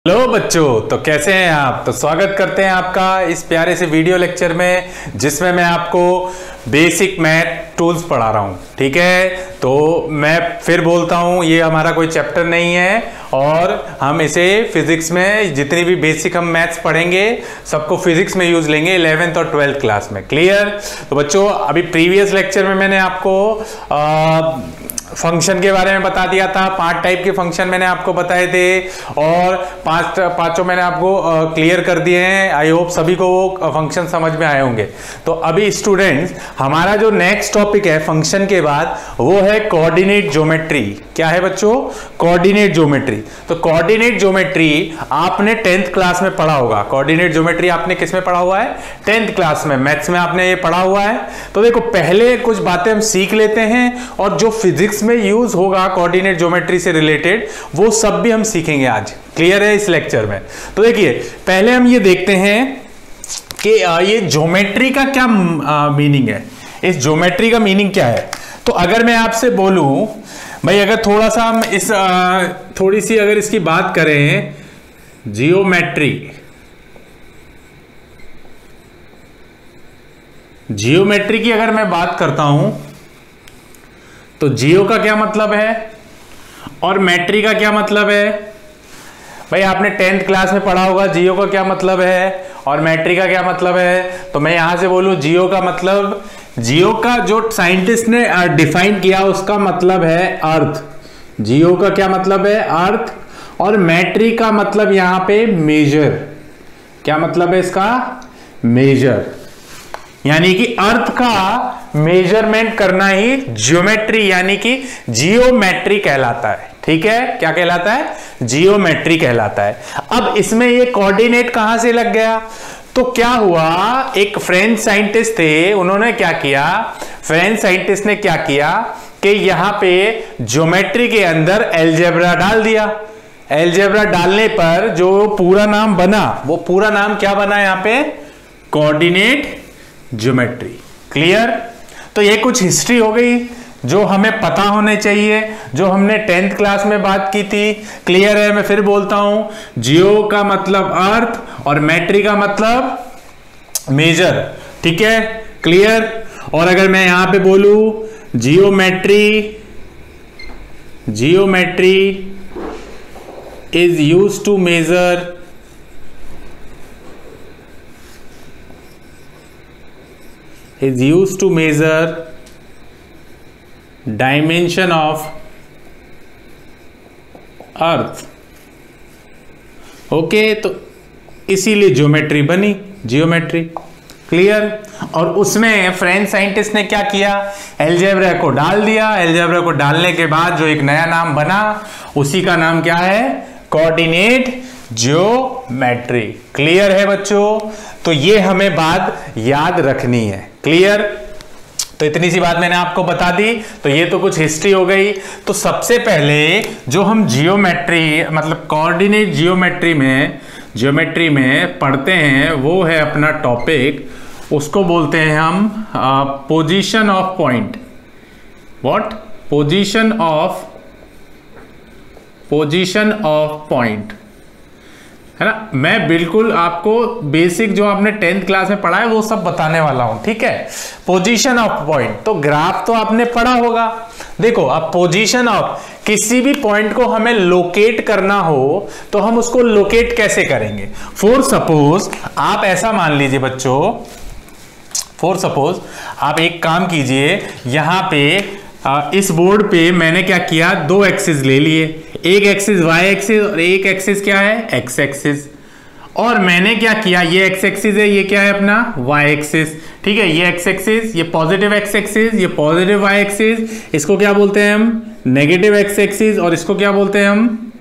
Hello बच्चों, तो कैसे हैं आप। तो स्वागत करते हैं आपका इस प्यारे से वीडियो लेक्चर में जिसमें मैं आपको बेसिक मैथ टूल्स पढ़ा रहा हूं। ठीक है, तो मैं फिर बोलता हूं, ये हमारा कोई चैप्टर नहीं है और हम इसे फिजिक्स में जितनी भी बेसिक हम मैथ्स पढ़ेंगे सबको फिजिक्स में यूज लेंगे 11th और 12th क्लास में। क्लियर। तो बच्चों, अभी प्रीवियस लेक्चर में मैंने आपको फंक्शन के बारे में बता दिया था। 5 टाइप के फंक्शन मैंने आपको बताए थे और पांचों मैंने आपको क्लियर कर दिए हैं। आई होप सभी को वो फंक्शन समझ में आए होंगे। तो अभी स्टूडेंट्स, हमारा जो नेक्स्ट टॉपिक है फंक्शन के बाद वो है कोऑर्डिनेट ज्योमेट्री। क्या है बच्चों? Coordinate geometry. तो कोऑर्डिनेट ज्योमेट्री आपने 10th क्लास में पढ़ा होगा। कोऑर्डिनेट ज्योमेट्री आपने किस में पढ़ा हुआ है? 10th क्लास में, मैथ्स में आपने ये पढ़ा हुआ है। तो देखो, पहले कुछ बातें हम सीख लेते हैं और जो फिजिक्स में यूज होगा कोऑर्डिनेट ज्योमेट्री से रिलेटेड वो सब भी हम सीखेंगे आज। क्लियर है इस लेक्चर में। तो देखिए, पहले हम ये देखते हैं कि ये ज्योमेट्री का क्या मीनिंग है। इस ज्योमेट्री का मीनिंग क्या है? तो अगर मैं आपसे बोलूं भाई, अगर थोड़ा सा हम इस थोड़ी सी अगर इसकी बात करें, जियोमेट्री। जियोमेट्री की अगर मैं बात करता हूं तो जियो का क्या मतलब है और मैट्री का क्या मतलब है? भाई आपने 10th क्लास में पढ़ा होगा जियो का क्या मतलब है और मैट्री का क्या मतलब है। तो मैं यहां से बोलूं, जियो का मतलब, जियो का जो साइंटिस्ट ने डिफाइन किया उसका मतलब है अर्थ। जियो का क्या मतलब है? अर्थ। और मैट्री का मतलब यहां पे मेजर। क्या मतलब है इसका? मेजर। यानी कि अर्थ का मेजरमेंट करना ही ज्योमेट्री यानी कि जियोमेट्री कहलाता है। ठीक है, क्या कहलाता है? जियोमेट्री कहलाता है। अब इसमें ये कोऑर्डिनेट कहां से लग गया? तो क्या हुआ, एक फ्रेंच साइंटिस्ट थे, उन्होंने क्या किया, फ्रेंच साइंटिस्ट ने क्या किया कि यहां पे ज्योमेट्री के अंदर एलजेब्रा डाल दिया। एलजेब्रा डालने पर जो पूरा नाम बना, वो पूरा नाम क्या बना यहां पे? Coordinate geometry. क्लियर। तो ये कुछ हिस्ट्री हो गई जो हमें पता होने चाहिए, जो हमने 10th क्लास में बात की थी। क्लियर है। मैं फिर बोलता हूं, जियो का मतलब अर्थ और मैट्री का मतलब मेजर। ठीक है, क्लियर। और अगर मैं यहां पे बोलूं geometry, geometry is used to measure is used to measure dimension of earth। Okay, तो इसीलिए ज्योमेट्री बनी, जियोमेट्री। क्लियर। और उसमें फ्रेंच साइंटिस्ट ने क्या किया, एलजेब्रा को डाल दिया। एलजेब्रा को डालने के बाद जो एक नया नाम बना उसी का नाम क्या है? Coordinate geometry. क्लियर है बच्चों। तो ये हमें बात याद रखनी है। क्लियर। तो इतनी सी बात मैंने आपको बता दी। तो ये तो कुछ हिस्ट्री हो गई। तो सबसे पहले जो हम जियोमेट्री मतलब कोऑर्डिनेट ज्योमेट्री में पढ़ते हैं वो है अपना टॉपिक, उसको बोलते हैं हम position of point. What? Position of point, है ना। मैं बिल्कुल आपको बेसिक जो आपने 10th क्लास में पढ़ा है वो सब बताने वाला हूं। ठीक है। पोजीशन ऑफ पॉइंट, तो ग्राफ तो आपने पढ़ा होगा। देखो, अब पोजीशन ऑफ किसी भी पॉइंट को हमें लोकेट करना हो तो हम उसको लोकेट कैसे करेंगे? फॉर सपोज आप ऐसा मान लीजिए बच्चों, फॉर सपोज आप एक काम कीजिए, यहां पे इस बोर्ड पे मैंने क्या किया, 2 एक्सिस ले लिए। एक एक्सिस वाई एक्सिस और एक एक्सिस क्या है? X axis. और मैंने क्या किया, ये एक्स एक्सिस है, ये क्या है अपना? Y axis. ठीक है, ये एक्स एक्सिस, ये पॉजिटिव एक्स एक्सिस, ये पॉजिटिव वाई एक्सिस। इसको क्या बोलते हैं हम? Negative X axis. और इसको क्या बोलते हैं हम?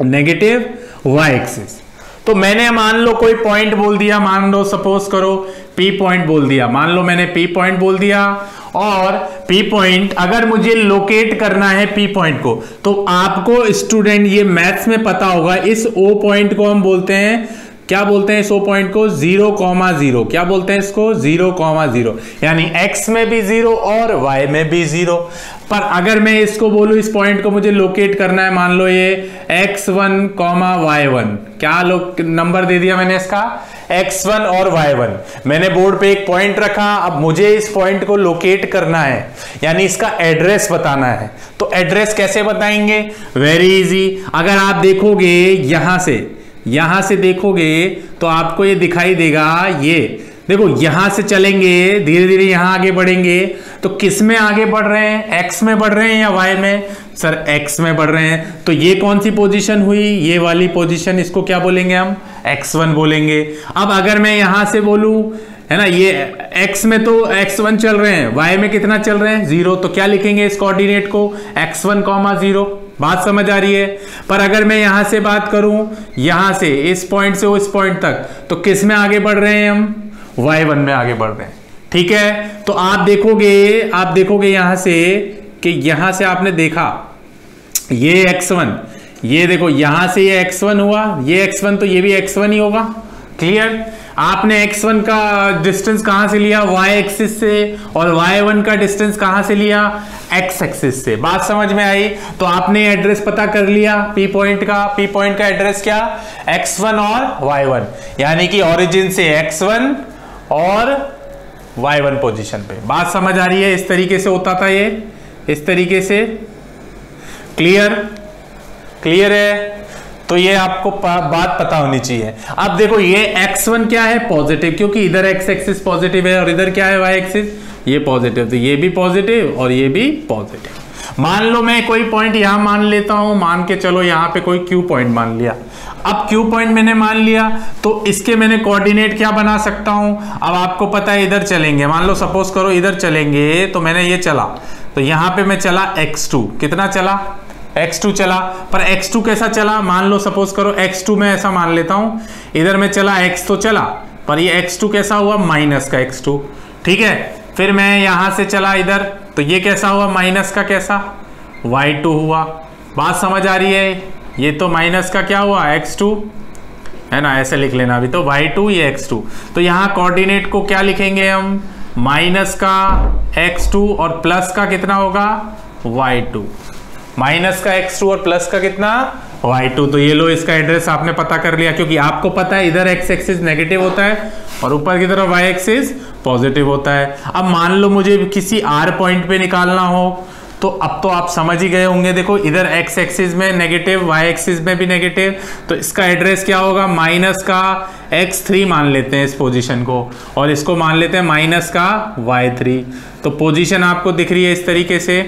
Negative Y axis. तो मैंने मान लो कोई पॉइंट बोल दिया, मान लो सपोज करो पी पॉइंट बोल दिया। मान लो मैंने पी पॉइंट बोल दिया और पी पॉइंट अगर मुझे लोकेट करना है पी पॉइंट को, तो आपको स्टूडेंट ये मैथ्स में पता होगा, इस ओ पॉइंट को हम बोलते हैं, क्या बोलते हैं इस ओ पॉइंट को? 0,0। क्या बोलते हैं इसको? 0,0। यानी x में भी 0 और y में भी 0। पर अगर मैं इसको बोलूं, इस पॉइंट को मुझे लोकेट करना है, मान लो ये x1, y1, क्या नंबर दे दिया मैंने इसका, x1 और y1। मैंने बोर्ड पे एक पॉइंट रखा, अब मुझे इस पॉइंट को लोकेट करना है, यानी इसका एड्रेस बताना है। तो एड्रेस कैसे बताएंगे? Very easy. अगर आप देखोगे यहां से देखोगे तो आपको ये दिखाई देगा, ये देखो यहां से चलेंगे धीरे धीरे, यहां आगे बढ़ेंगे तो किस में आगे बढ़ रहे हैं, x में बढ़ रहे हैं या y में? सर x में बढ़ रहे हैं। तो ये कौन सी पोजीशन हुई? ये वाली पोजीशन, इसको क्या बोलेंगे हम? x1 बोलेंगे। अब अगर मैं यहां से बोलूं, है ना, ये x में तो x1 चल रहे हैं, y में कितना चल रहे हैं? 0। तो क्या लिखेंगे इस कोऑर्डिनेट को? x1, 0। बात समझ आ रही है? पर अगर मैं यहां से बात करूं, यहां से इस पॉइंट से उस पॉइंट तक, तो किस में आगे बढ़ रहे हैं हम? y1 में आगे बढ़ रहे हैं। ठीक है, तो आप देखोगे यहां से कि यहां से आपने देखा ये x1, ये देखो यहां से ये x1 हुआ, ये x1 तो ये भी x1 ही होगा। क्लियर? आपने x1 का डिस्टेंस कहां से लिया? y एक्सिस से, और y1 का डिस्टेंस कहां से लिया? x एक्सिस से। बात समझ में आई? तो आपने एड्रेस पता कर लिया P पॉइंट का एड्रेस क्या? x1 और y1, यानी कि ओरिजिन से x1 और y1 पोजीशन पे। बात समझ आ रही है? इस तरीके से होता था ये, इस तरीके से। क्लियर है? तो ये आपको बात पता होनी चाहिए। अब देखो ये x1 क्या है? पॉजिटिव, क्योंकि इधर x एक्सिस पॉजिटिव है और इधर क्या है? y एक्सिस, ये पॉजिटिव, तो ये भी पॉजिटिव और ये भी पॉजिटिव। मान लो मैं कोई पॉइंट यहां मान लेता हूं, मान के चलो यहां पे कोई Q पॉइंट मान लिया। अब Q पॉइंट मैंने मान लिया तो इसके मैंने कोऑर्डिनेट क्या बना सकता हूं? अब आपको पता है इधर चलेंगे, मान लो सपोज करो इधर चलेंगे, तो मैंने ये चला, तो यहां पे मैं चला x2, कितना चला? x2 चला। पर x2 कैसा चला? मान लो सपोज करो x2 में ऐसा मान लेता हूं, इधर में चला x तो चला, पर ये x2 कैसा हुआ? माइनस का x2। ठीक है, फिर मैं यहां से चला इधर, तो ये कैसा हुआ? माइनस का कैसा? y2 हुआ। बात समझ आ रही है? ये तो माइनस का क्या हुआ? x2, है ना, ऐसे लिख लेना अभी तो y2, ये x2। तो यहां कोऑर्डिनेट को क्या लिखेंगे हम? माइनस का x2 और प्लस का कितना होगा? y2। माइनस का x2 और प्लस का कितना? y2। तो ये लो, इसका एड्रेस आपने पता कर लिया, क्योंकि आपको पता है इधर x एक्सिस नेगेटिव होता है और ऊपर की तरफ y एक्सिस पॉजिटिव होता है। अब मान लो मुझे किसी r पॉइंट पे निकालना हो, तो अब तो आप समझ ही गए होंगे। देखो इधर x एक्सिस में नेगेटिव, y एक्सिस में भी नेगेटिव, तो इसका एड्रेस क्या होगा? माइनस का x3 मान लेते हैं इस पोजीशन को, और इसको मान लेते हैं माइनस का y3। तो पोजीशन आपको दिख रही है इस तरीके से,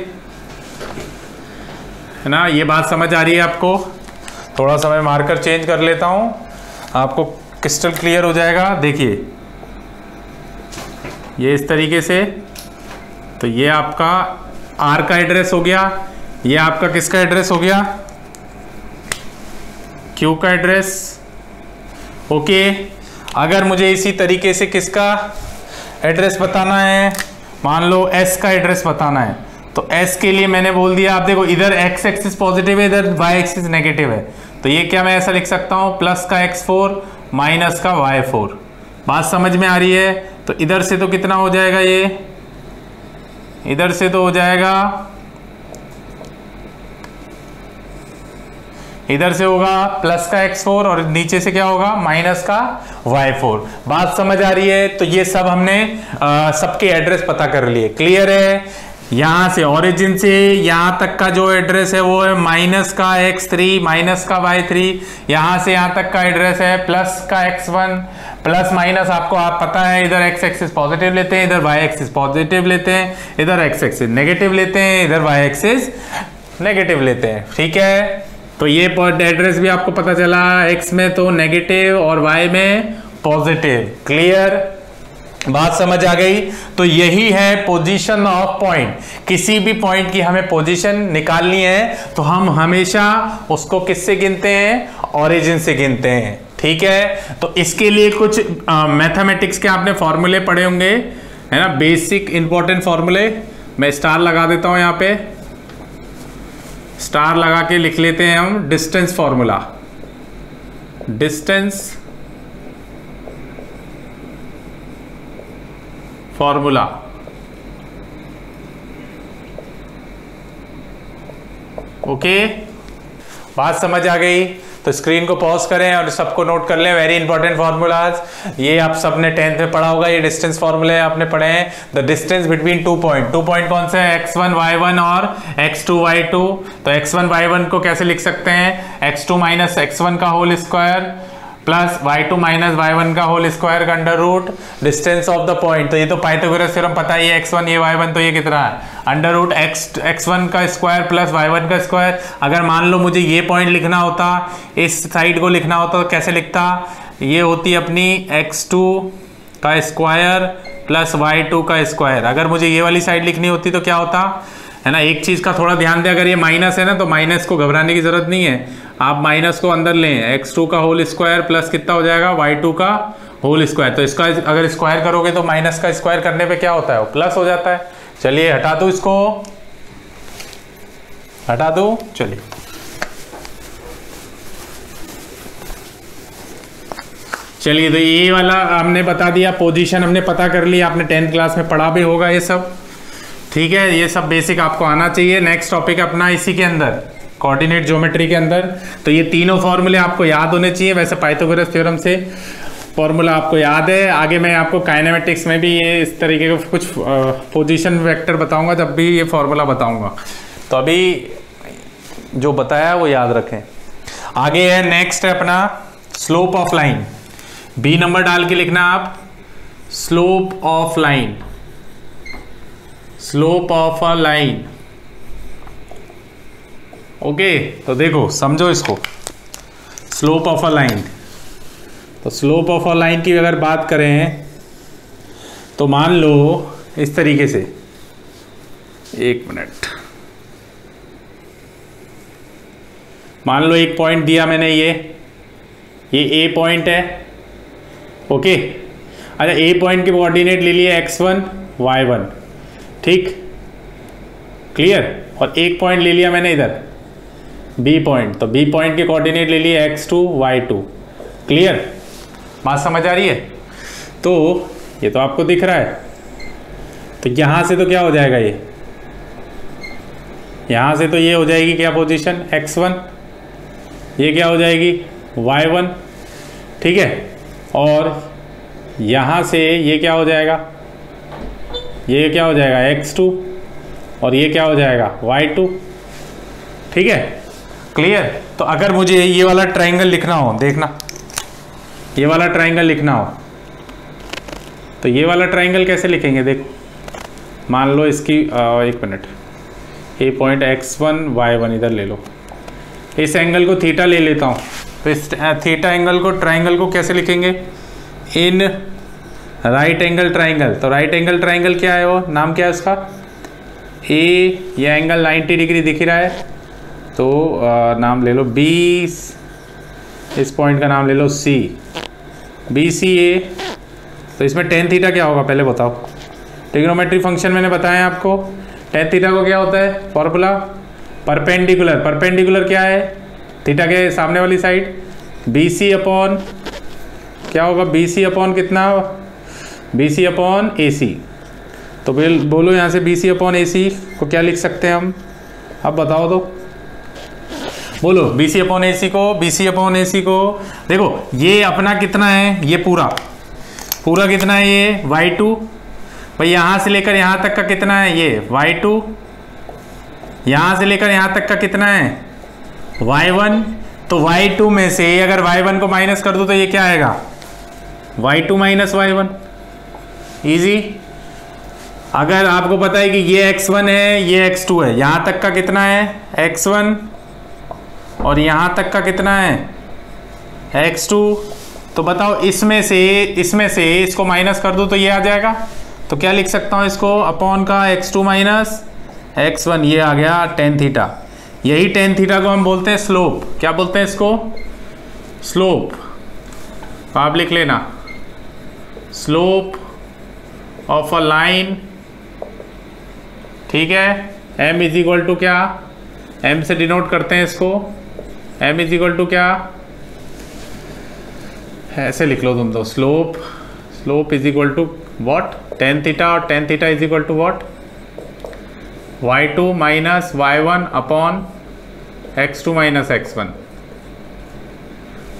है ना? ये बात समझ आ रही है आपको? थोड़ा सा मैं मार्कर चेंज कर लेता हूं, आपको क्रिस्टल क्लियर हो जाएगा। देखिए ये इस तरीके से, तो ये आपका R का एड्रेस हो गया, ये आपका किसका एड्रेस हो गया? Q का एड्रेस। ओके, अगर मुझे इसी तरीके से किसका एड्रेस बताना है, मान लो S का एड्रेस बताना है, तो S के लिए मैंने बोल दिया, आप देखो इधर x एक्सिस पॉजिटिव है, इधर y एक्सिस नेगेटिव है, तो ये क्या मैं ऐसा लिख सकता हूं? प्लस का x4 माइनस का y4। बात समझ में आ रही है? तो इधर से तो कितना हो जाएगा? ये इधर से तो हो जाएगा, इधर से होगा प्लस का x4 और नीचे से क्या होगा? माइनस का y4। बात समझ आ रही है? तो ये सब हमने सबके एड्रेस पता कर लिए। क्लियर है? यहां से ओरिजिन से यहां तक का जो एड्रेस है वो है माइनस का x3 माइनस का y3, यहां से यहां तक का एड्रेस है प्लस का x1। प्लस माइनस आपको पता है, इधर x एक्सिस पॉजिटिव लेते हैं, इधर y एक्सिस पॉजिटिव लेते हैं, इधर x एक्सिस नेगेटिव लेते हैं, इधर y एक्सिस नेगेटिव लेते हैं। ठीक है, तो ये एड्रेस भी आपको पता चला, x में तो नेगेटिव और y में पॉजिटिव। क्लियर? बात समझ आ गई? तो यही है पोजीशन ऑफ पॉइंट। किसी भी पॉइंट की हमें पोजीशन निकालनी है तो हम हमेशा उसको किससे गिनते हैं? ओरिजिन से गिनते हैं। ठीक है, तो इसके लिए कुछ मैथमेटिक्स के आपने फॉर्मूले पढ़े होंगे, है ना, बेसिक इंपॉर्टेंट फॉर्मूले। मैं स्टार लगा देता हूं, यहां पे स्टार लगा के लिख लेते हैं हम distance formula. Distance formula, okay, बात समझ आ गई? तो स्क्रीन को पॉज करें और सबको नोट कर लें। वेरी इंपॉर्टेंट फॉर्मूलाज, ये आप सबने 10th में पढ़ा होगा। ये डिस्टेंस फॉर्मूले आपने पढ़े हैं। The distance between 2 point, 2 point कौन से हैं? x1 y1 और x2 y2। तो x1 y1 को कैसे लिख सकते हैं? x2 माइनस x1 का whole square plus y2 minus y1 का होल स्क्वायर का under root distance of the point. तो ये तो पाइथागोरस थ्योरम पता ही है, x1 ये y1, तो ये कितना है? अंडर रूट x1 का स्क्वायर प्लस y1 का स्क्वायर। अगर मान लो मुझे ये पॉइंट लिखना होता, इस साइड को लिखना होता, तो कैसे लिखता? ये होती अपनी x2 का स्क्वायर प्लस y2 का स्क्वायर। अगर मुझे ये वाली साइड लिखनी होती तो क्या होता है ना? एक चीज का थोड़ा ध्यान दें, अगर ये माइनस है ना तो माइनस को घबराने की जरूरत नहीं है। आप माइनस को अंदर लें, x2 का होल स्क्वायर प्लस कितना हो जाएगा? y2 का होल स्क्वायर। तो इसका अगर स्क्वायर करोगे तो माइनस का स्क्वायर करने पे क्या होता है? वो प्लस हो जाता है। चलिए हटा दो, इसको हटा दो। चलिए चलिए, तो ये वाला हमने बता दिया, पोजीशन हमने पता कर लिया। आपने 10th क्लास में पढ़ा भी होगा ये सब, ठीक है? ये सब बेसिक आपको आना चाहिए। नेक्स्ट टॉपिक अपना इसी के अंदर, कोऑर्डिनेट ज्योमेट्री के अंदर। तो ये तीनों फॉर्मूले आपको याद होने चाहिए। वैसे पाइथागोरस थ्योरम से फॉर्मूला आपको याद है। आगे मैं आपको काइनेमेटिक्स में भी ये इस तरीके का कुछ पोजीशन वेक्टर बताऊंगा जब भी ये फॉर्मूला बताऊंगा। तो अभी जो बताया वो याद रखें। आगे है नेक्स्ट है अपना slope of line. B number डाल के लिखना आप, slope of line, slope of a line. Okay, तो देखो समझो इसको, स्लोप ऑफ अ लाइन। तो स्लोप ऑफ अ लाइन की अगर बात करें तो मान लो इस तरीके से, एक मिनट, मान लो एक पॉइंट दिया मैंने, ये ए पॉइंट है। ओके, अच्छा ए पॉइंट के कोऑर्डिनेट ले लिए x1 y1, ठीक, क्लियर। और एक पॉइंट ले लिया मैंने इधर बी पॉइंट, तो बी पॉइंट के कोऑर्डिनेट ले लिए x2 y2, क्लियर। बात समझ आ रही है? तो ये तो आपको दिख रहा है। तो यहां से तो क्या हो जाएगा, ये यहां से तो ये हो जाएगी क्या पोजीशन? x1, ये क्या हो जाएगी? y1, ठीक है। और यहां से ये क्या हो जाएगा? ये क्या हो जाएगा? x2, और ये क्या हो जाएगा? y2, ठीक है, क्लियर। तो अगर मुझे ये वाला ट्रायंगल लिखना हो, देखना ये वाला ट्रायंगल लिखना हो, तो ये वाला ट्रायंगल कैसे लिखेंगे? देख, मान लो इसकी एक मिनट, ए पॉइंट x1 y1 इधर ले लो, इस एंगल को थीटा ले लेता हूँ। तो इस थीटा एंगल को, ट्रायंगल को कैसे लिखेंगे? In right angle triangle. तो राइट एंगल ट्रायंगल क्या है, वो नाम क्या है उसका? ए, ये एंगल 90 डिग्री दिख रहा है, तो नाम ले लो बी, इस पॉइंट का नाम ले लो सी, बी सी ए। तो इसमें टेन थीटा क्या होगा पहले बताओ? ट्रिग्नोमेट्री फंक्शन मैंने बताया आपको। टेन थीटा को क्या होता है फॉर्मूला? परपेंडिकुलर। परपेंडिकुलर क्या है? थीटा के सामने वाली साइड, बी सी अपॉन क्या होगा? बी सी अपॉन कितना? बी सी अपॉन ए सी। तो बोलो यहाँ से बी सी अपॉन ए सी को क्या लिख सकते हैं हम? अब बताओ तो, बोलो बी सी अपॉन ए सी को, बी सी अपॉन ए सी को। देखो ये अपना कितना है, ये पूरा पूरा कितना है? ये y2, भाई यहाँ से लेकर यहाँ तक का कितना है? ये y2, यहाँ से लेकर यहाँ तक का कितना है? y1। तो y2 में से अगर y1 को माइनस कर दो तो ये क्या आएगा? y2 minus y1, easy. अगर आपको पता है कि ये x1 है, ये x2 है, यहाँ तक का कितना है? x1, और यहाँ तक का कितना है? x2। तो बताओ इसमें से इसको माइनस कर दो तो ये आ जाएगा। तो क्या लिख सकता हूँ इसको? अपॉन का x2 माइनस x1, ये आ गया टेन थीटा। यही टेन थीटा को हम बोलते हैं स्लोप। क्या बोलते हैं इसको? स्लोप। आप लिख लेना, स्लोप ऑफ अ लाइन, ठीक है। m इज इक्वल टू क्या? m से डिनोट करते हैं इसको, m इज इक्वल टू क्या? ऐसे लिख लो तुम तो, slope is equal to what? Tan theta, और tan theta is equal to what? y2 minus y1 upon x2 minus x1।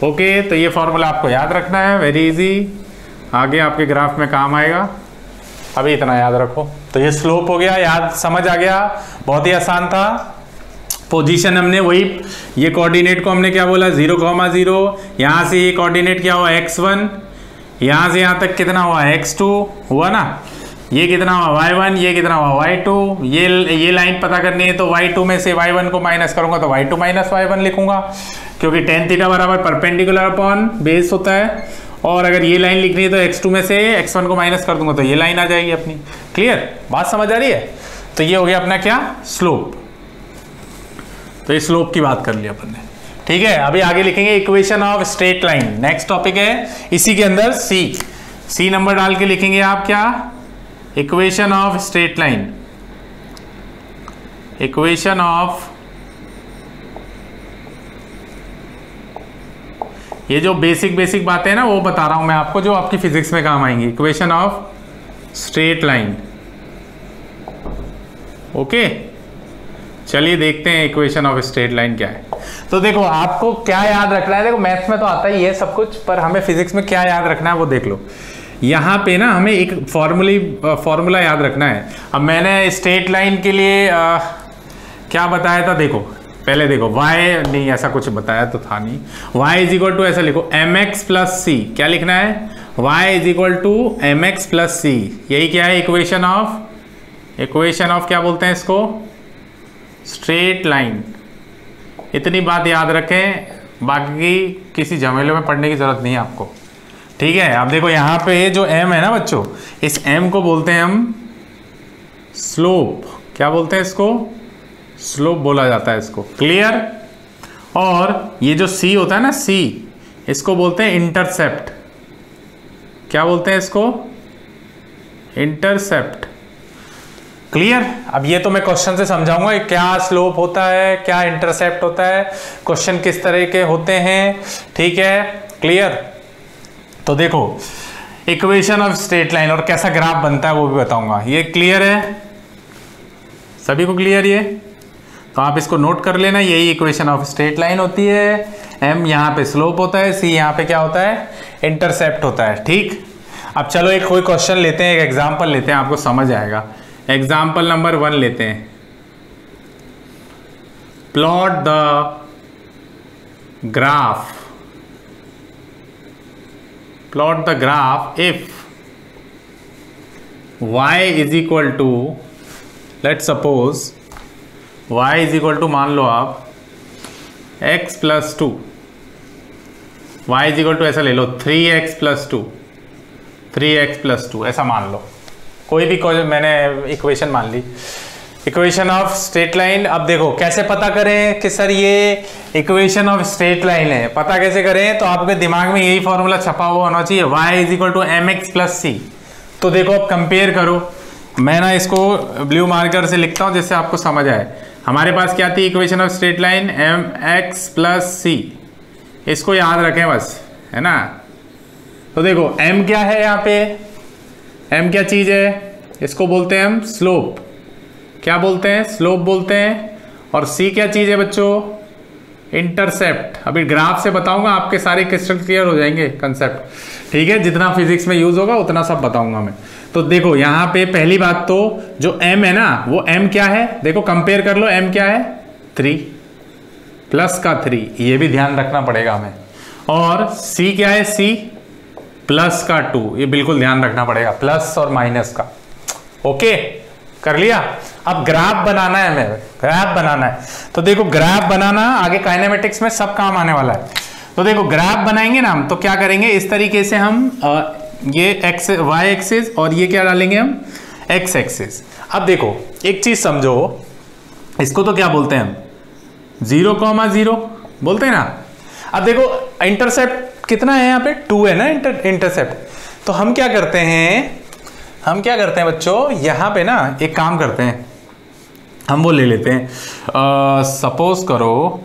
Okay, तो ये फॉर्मूला आपको याद रखना है, वेरी इजी, आगे आपके ग्राफ में काम आएगा। अभी इतना याद रखो। तो ये स्लोप हो गया, याद समझ आ गया, बहुत ही आसान था। पोजीशन हमने वही, ये कोऑर्डिनेट को हमने क्या बोला 0,0, यहाँ से ये कोऑर्डिनेट क्या हुआ x1, यहाँ से यहाँ तक कितना हुआ x2 हुआ ना, ये कितना हुआ y1, ये कितना हुआ y2, ये लाइन पता करनी है तो y2 में से y1 को माइनस करूंगा तो y2 माइनस y1 लिखूंगा, क्योंकि tan थीटा बराबर परपेंडिकुलर अपॉन बेस होता है। और अगर ये लाइन लिखनी है तो x2 में से x1 को माइनस कर दूंगा तो ये लाइन आ जाएगी अपनी। क्लियर, बात समझ आ रही है? तो ये हो गया अपना क्या, स्लोप। तो ये स्लोप की बात कर लिया अपन ने, ठीक है। अभी आगे लिखेंगे equation of straight line, next topic है। इसी के अंदर सी नंबर डाल के लिखेंगे आप क्या, equation of straight line, equation of, ये जो बेसिक बातें हैं ना वो बता रहा हूं मैं आपको, जो आपकी फिजिक्स में काम आएंगी। Equation of straight line, okay. चलिए देखते हैं इक्वेशन ऑफ स्ट्रेट लाइन क्या है। तो देखो आपको क्या याद रखना है, देखो मैथ्स में तो आता ही है सब कुछ, पर हमें फिजिक्स में क्या याद रखना है वो देख लो। यहाँ पे ना हमें एक फॉर्मूला याद रखना है। अब मैंने स्ट्रेट लाइन के लिए क्या बताया था, देखो पहले देखो y, नहीं ऐसा कुछ बताया तो था नहीं, y इज इक्वल टू, ऐसा लिखो mx प्लस सी, क्या लिखना है, y is equal to mx plus C. यही क्या है, इक्वेशन ऑफ क्या बोलते हैं इसको, स्ट्रेट लाइन। इतनी बात याद रखें, बाकी किसी झमेले में पढ़ने की जरूरत नहीं है आपको, ठीक है। अब देखो यहाँ पे जो m है ना बच्चों, इस m को बोलते हैं हम स्लोप, क्या बोलते हैं इसको, स्लोप बोला जाता है इसको। क्लियर। और ये जो c होता है ना, c, इसको बोलते हैं इंटरसेप्ट, क्या बोलते हैं इसको, इंटरसेप्ट। क्लियर। अब ये तो मैं क्वेश्चन से समझाऊंगा क्या स्लोप होता है, क्या इंटरसेप्ट होता है, क्वेश्चन किस तरह के होते हैं, ठीक है। क्लियर। तो देखो इक्वेशन ऑफ स्ट्रेट लाइन और कैसा ग्राफ बनता है वो भी बताऊंगा। ये क्लियर है, सभी को क्लियर ये? तो आप इसको नोट कर लेना, यही इक्वेशन ऑफ स्ट्रेट लाइन होती है। m यहाँ पे स्लोप होता है, c यहाँ पे क्या होता है, इंटरसेप्ट होता है, ठीक। अब चलो एक कोई क्वेश्चन लेते हैं, एक एग्जांपल लेते हैं, आपको समझ आएगा। एग्जाम्पल नंबर 1 लेते हैं, plot the graph if y is equal to, let suppose y is equal to, मान लो आप x plus 2, y is equal to ऐसा ले लो 3x प्लस 2, ऐसा मान लो, कोई भी मैंने इक्वेशन मान ली, इक्वेशन ऑफ स्ट्रेट लाइन। अब देखो कैसे पता करें कि सर ये इक्वेशन ऑफ स्ट्रेट लाइन है, पता कैसे करें, तो आपके दिमाग में यही फॉर्मूला छपा हुआ होना चाहिए, y is equal to mx plus C. तो देखो अब कंपेयर करो, मैं ना इसको ब्लू मार्कर से लिखता हूं जिससे आपको समझ आए। हमारे पास क्या थी equation of straight line, mx plus C, इसको याद रखें बस, है ना। तो देखो m क्या है, यहाँ पे m क्या चीज है, इसको बोलते हैं हम स्लोप, क्या बोलते हैं, स्लोप बोलते हैं। और c क्या चीज है बच्चों, इंटरसेप्ट। अभी ग्राफ से बताऊंगा, आपके सारे क्रिस्टल क्लियर हो जाएंगे कंसेप्ट, ठीक है। जितना फिजिक्स में यूज होगा उतना सब बताऊंगा मैं। तो देखो यहाँ पे पहली बात तो जो m है ना, वो m क्या है, देखो कंपेयर कर लो, m क्या है 3 प्लस का 3, ये भी ध्यान रखना पड़ेगा हमें। और c क्या है, c प्लस का 2, ये बिल्कुल ध्यान रखना पड़ेगा, प्लस और माइनस का। ओके, कर लिया। अब ग्राफ बनाना है हमें, ग्राफ बनाना है। तो देखो ग्राफ बनाना आगे काइनेमेटिक्स में सब काम आने वाला है। तो देखो ग्राफ बनाएंगे ना हम, तो क्या करेंगे, इस तरीके से हम ये x y एक्सिस और ये क्या डालेंगे हम, x एक्सिस। अब देखो एक चीज समझो, इसको तो क्या बोलते हैं हम, 0,0 बोलते हैं ना। अब देखो इंटरसेप्ट कितना है यहाँ पे, 2 है ना इंटरसेप्ट। तो हम क्या करते हैं बच्चों, यहाँ पे ना एक काम करते हैं, हम वो ले लेते हैं, सपोज करो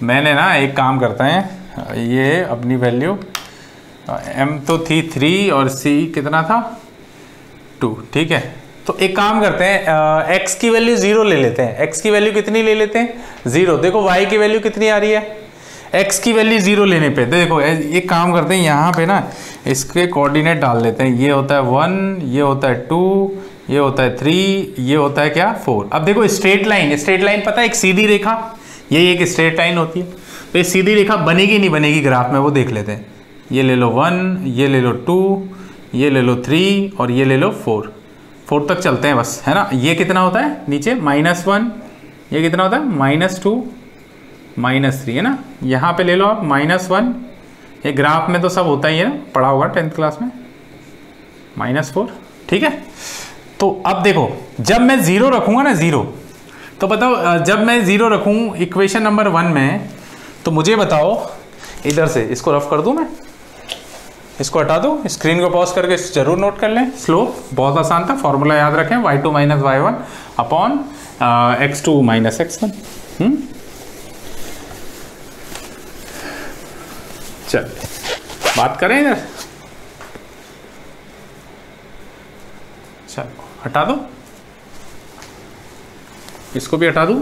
मैंने ना एक काम करते हैं, ये अपनी वैल्यू m तो थी 3 और c कितना था 2, ठीक है। तो एक काम करते हैं, x की वैल्यू 0 ले लेते हैं। x की वैल्यू कितनी ले लेते हैं? 0। देखो y की वैल्यू कितनी आ रही है? x की वैल्यू 0 लेने पे देखो एक काम करते हैं, यहाँ पे ना इसके कोऑर्डिनेट डाल लेते हैं। ये होता है 1, ये होता है 2, ये होता है 3, ये होता है क्या 4। अब देखो स्ट्रेट लाइन पता है, एक सीधी रेखा, यही एक स्ट्रेट लाइन होती है। तो ये सीधी रेखा बनेगी नहीं बनेगी ग्राफ में, वो देख लेते हैं। ये ले लो 1, ये ले लो 2, ये ले लो 3 और ये ले लो 4 तक चलते हैं बस, है ना। ये कितना होता है नीचे -1, ये कितना होता है -2, -3, है ना। यहाँ पे ले लो आप -1, ये ग्राफ में तो सब होता ही है ना, पढ़ा होगा 10th क्लास में, -4, ठीक है। तो अब देखो जब मैं 0 रखूँगा ना 0, तो बताओ जब मैं 0 रखूँ इक्वेशन नंबर 1 में, तो मुझे बताओ इधर से इसको रफ कर दूँ मैं, इसको हटा दो, स्क्रीन को पॉज करके जरूर नोट कर लें। स्लोप बहुत आसान था, फॉर्मूला याद रखें, y2 - y1 upon x2 - x1। चल बात करें इधर, चलो हटा दो, इसको भी हटा दूं,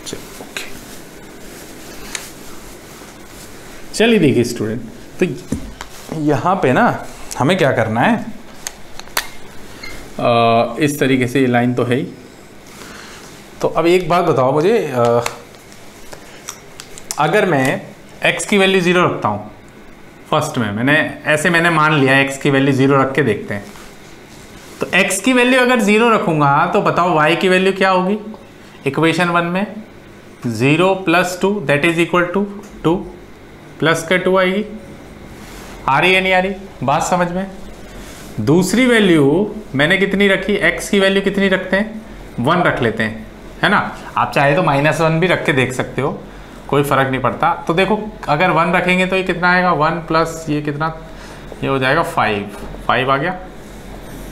चलो ओके। चलिए देखिए स्टूडेंट, तो यहाँ पे ना हमें क्या करना है, इस तरीके से ये लाइन तो है ही। तो अब एक बात बताओ मुझे, अगर मैं x की वैल्यू 0 रखता हूँ, फर्स्ट में मैंने मान लिया x की वैल्यू 0 रख के देखते हैं। तो x की वैल्यू अगर 0 रखूँगा तो बताओ y की वैल्यू क्या होगी? इक्वेशन 1 में 0 + 2 that is equal to 2 plus का 2 आएगी। आ रही है नहीं आ रही बात समझ में? दूसरी वैल्यू मैंने कितनी रखी, x की वैल्यू कितनी रखते हैं? 1 रख लेते हैं, है ना। आप चाहे तो -1 भी रख के देख सकते हो, कोई फ़र्क नहीं पड़ता। तो देखो अगर 1 रखेंगे तो ये कितना आएगा, 1 प्लस ये कितना, ये हो जाएगा 5 आ गया,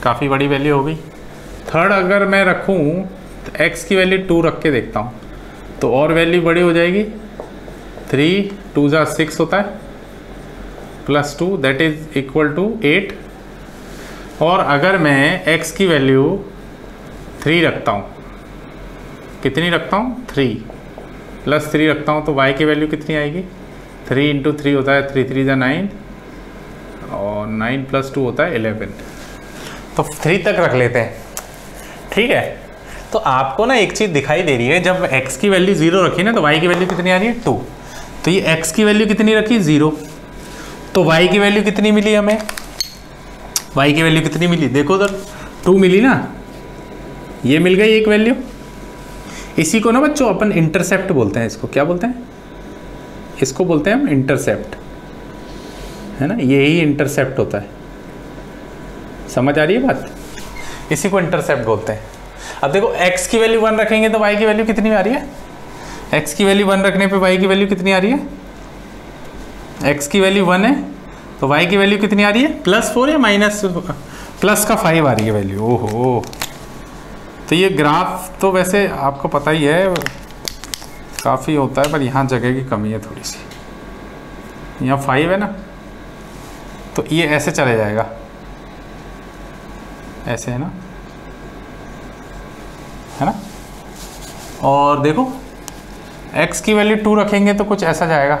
काफ़ी बड़ी वैल्यू हो गई। थर्ड अगर मैं रखूँ तो x की वैल्यू 2 रख के देखता हूँ, तो और वैल्यू बड़ी हो जाएगी, 3 2 = 6 होता है, plus 2 that is equal to 8। और अगर मैं x की वैल्यू 3 रखता हूँ, कितनी रखता हूँ 3 + 3 रखता हूँ, तो y की वैल्यू कितनी आएगी, 3 × 3 होता है, 3 3 = 9 और 9 + 2 होता है 11। तो 3 तक रख लेते हैं, ठीक है। तो आपको ना एक चीज़ दिखाई दे रही है, जब x की वैल्यू 0 रखी ना तो y की वैल्यू कितनी आ रही है 2। तो ये x की वैल्यू कितनी रखी 0, तो y की वैल्यू कितनी मिली हमें, y की वैल्यू कितनी मिली देखो उधर 2 मिली ना, ये मिल गई एक वैल्यू। इसी को ना बच्चों अपन इंटरसेप्ट बोलते हैं, इसको क्या बोलते हैं, इसको बोलते हैं हम इंटरसेप्ट, है ना, यही इंटरसेप्ट होता है। समझ आ रही है बात, इसी को इंटरसेप्ट बोलते हैं। अब देखो x की वैल्यू 1 रखेंगे तो y की वैल्यू कितनी आ रही है, x की वैल्यू 1 रखने पे y की वैल्यू कितनी आ रही है, x की वैल्यू 1 है तो y की वैल्यू कितनी आ रही है, +4 या +5 आ रही है वैल्यू। ओहो, तो ये ग्राफ तो वैसे आपको पता ही है काफ़ी होता है, पर यहाँ जगह की कमी है थोड़ी सी, यहाँ 5 है ना, तो ये ऐसे चले जाएगा, ऐसे है ना। और देखो x की वैल्यू 2 रखेंगे तो कुछ ऐसा जाएगा,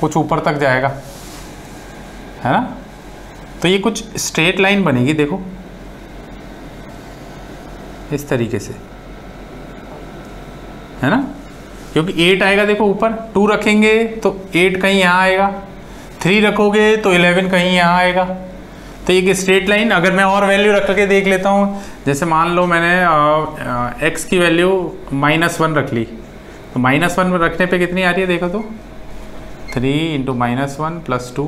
कुछ ऊपर तक जाएगा, है ना। तो ये कुछ स्ट्रेट लाइन बनेगी देखो इस तरीके से, है ना, क्योंकि 8 आएगा देखो ऊपर, 2 रखेंगे तो 8 कहीं यहाँ आएगा, 3 रखोगे तो 11 कहीं यहाँ आएगा। तो एक स्ट्रेट लाइन, अगर मैं और वैल्यू रख के देख लेता हूँ, जैसे मान लो मैंने x की वैल्यू -1 रख ली, तो -1 रखने पे कितनी आ रही है देखो तो, 3 × -1 + 2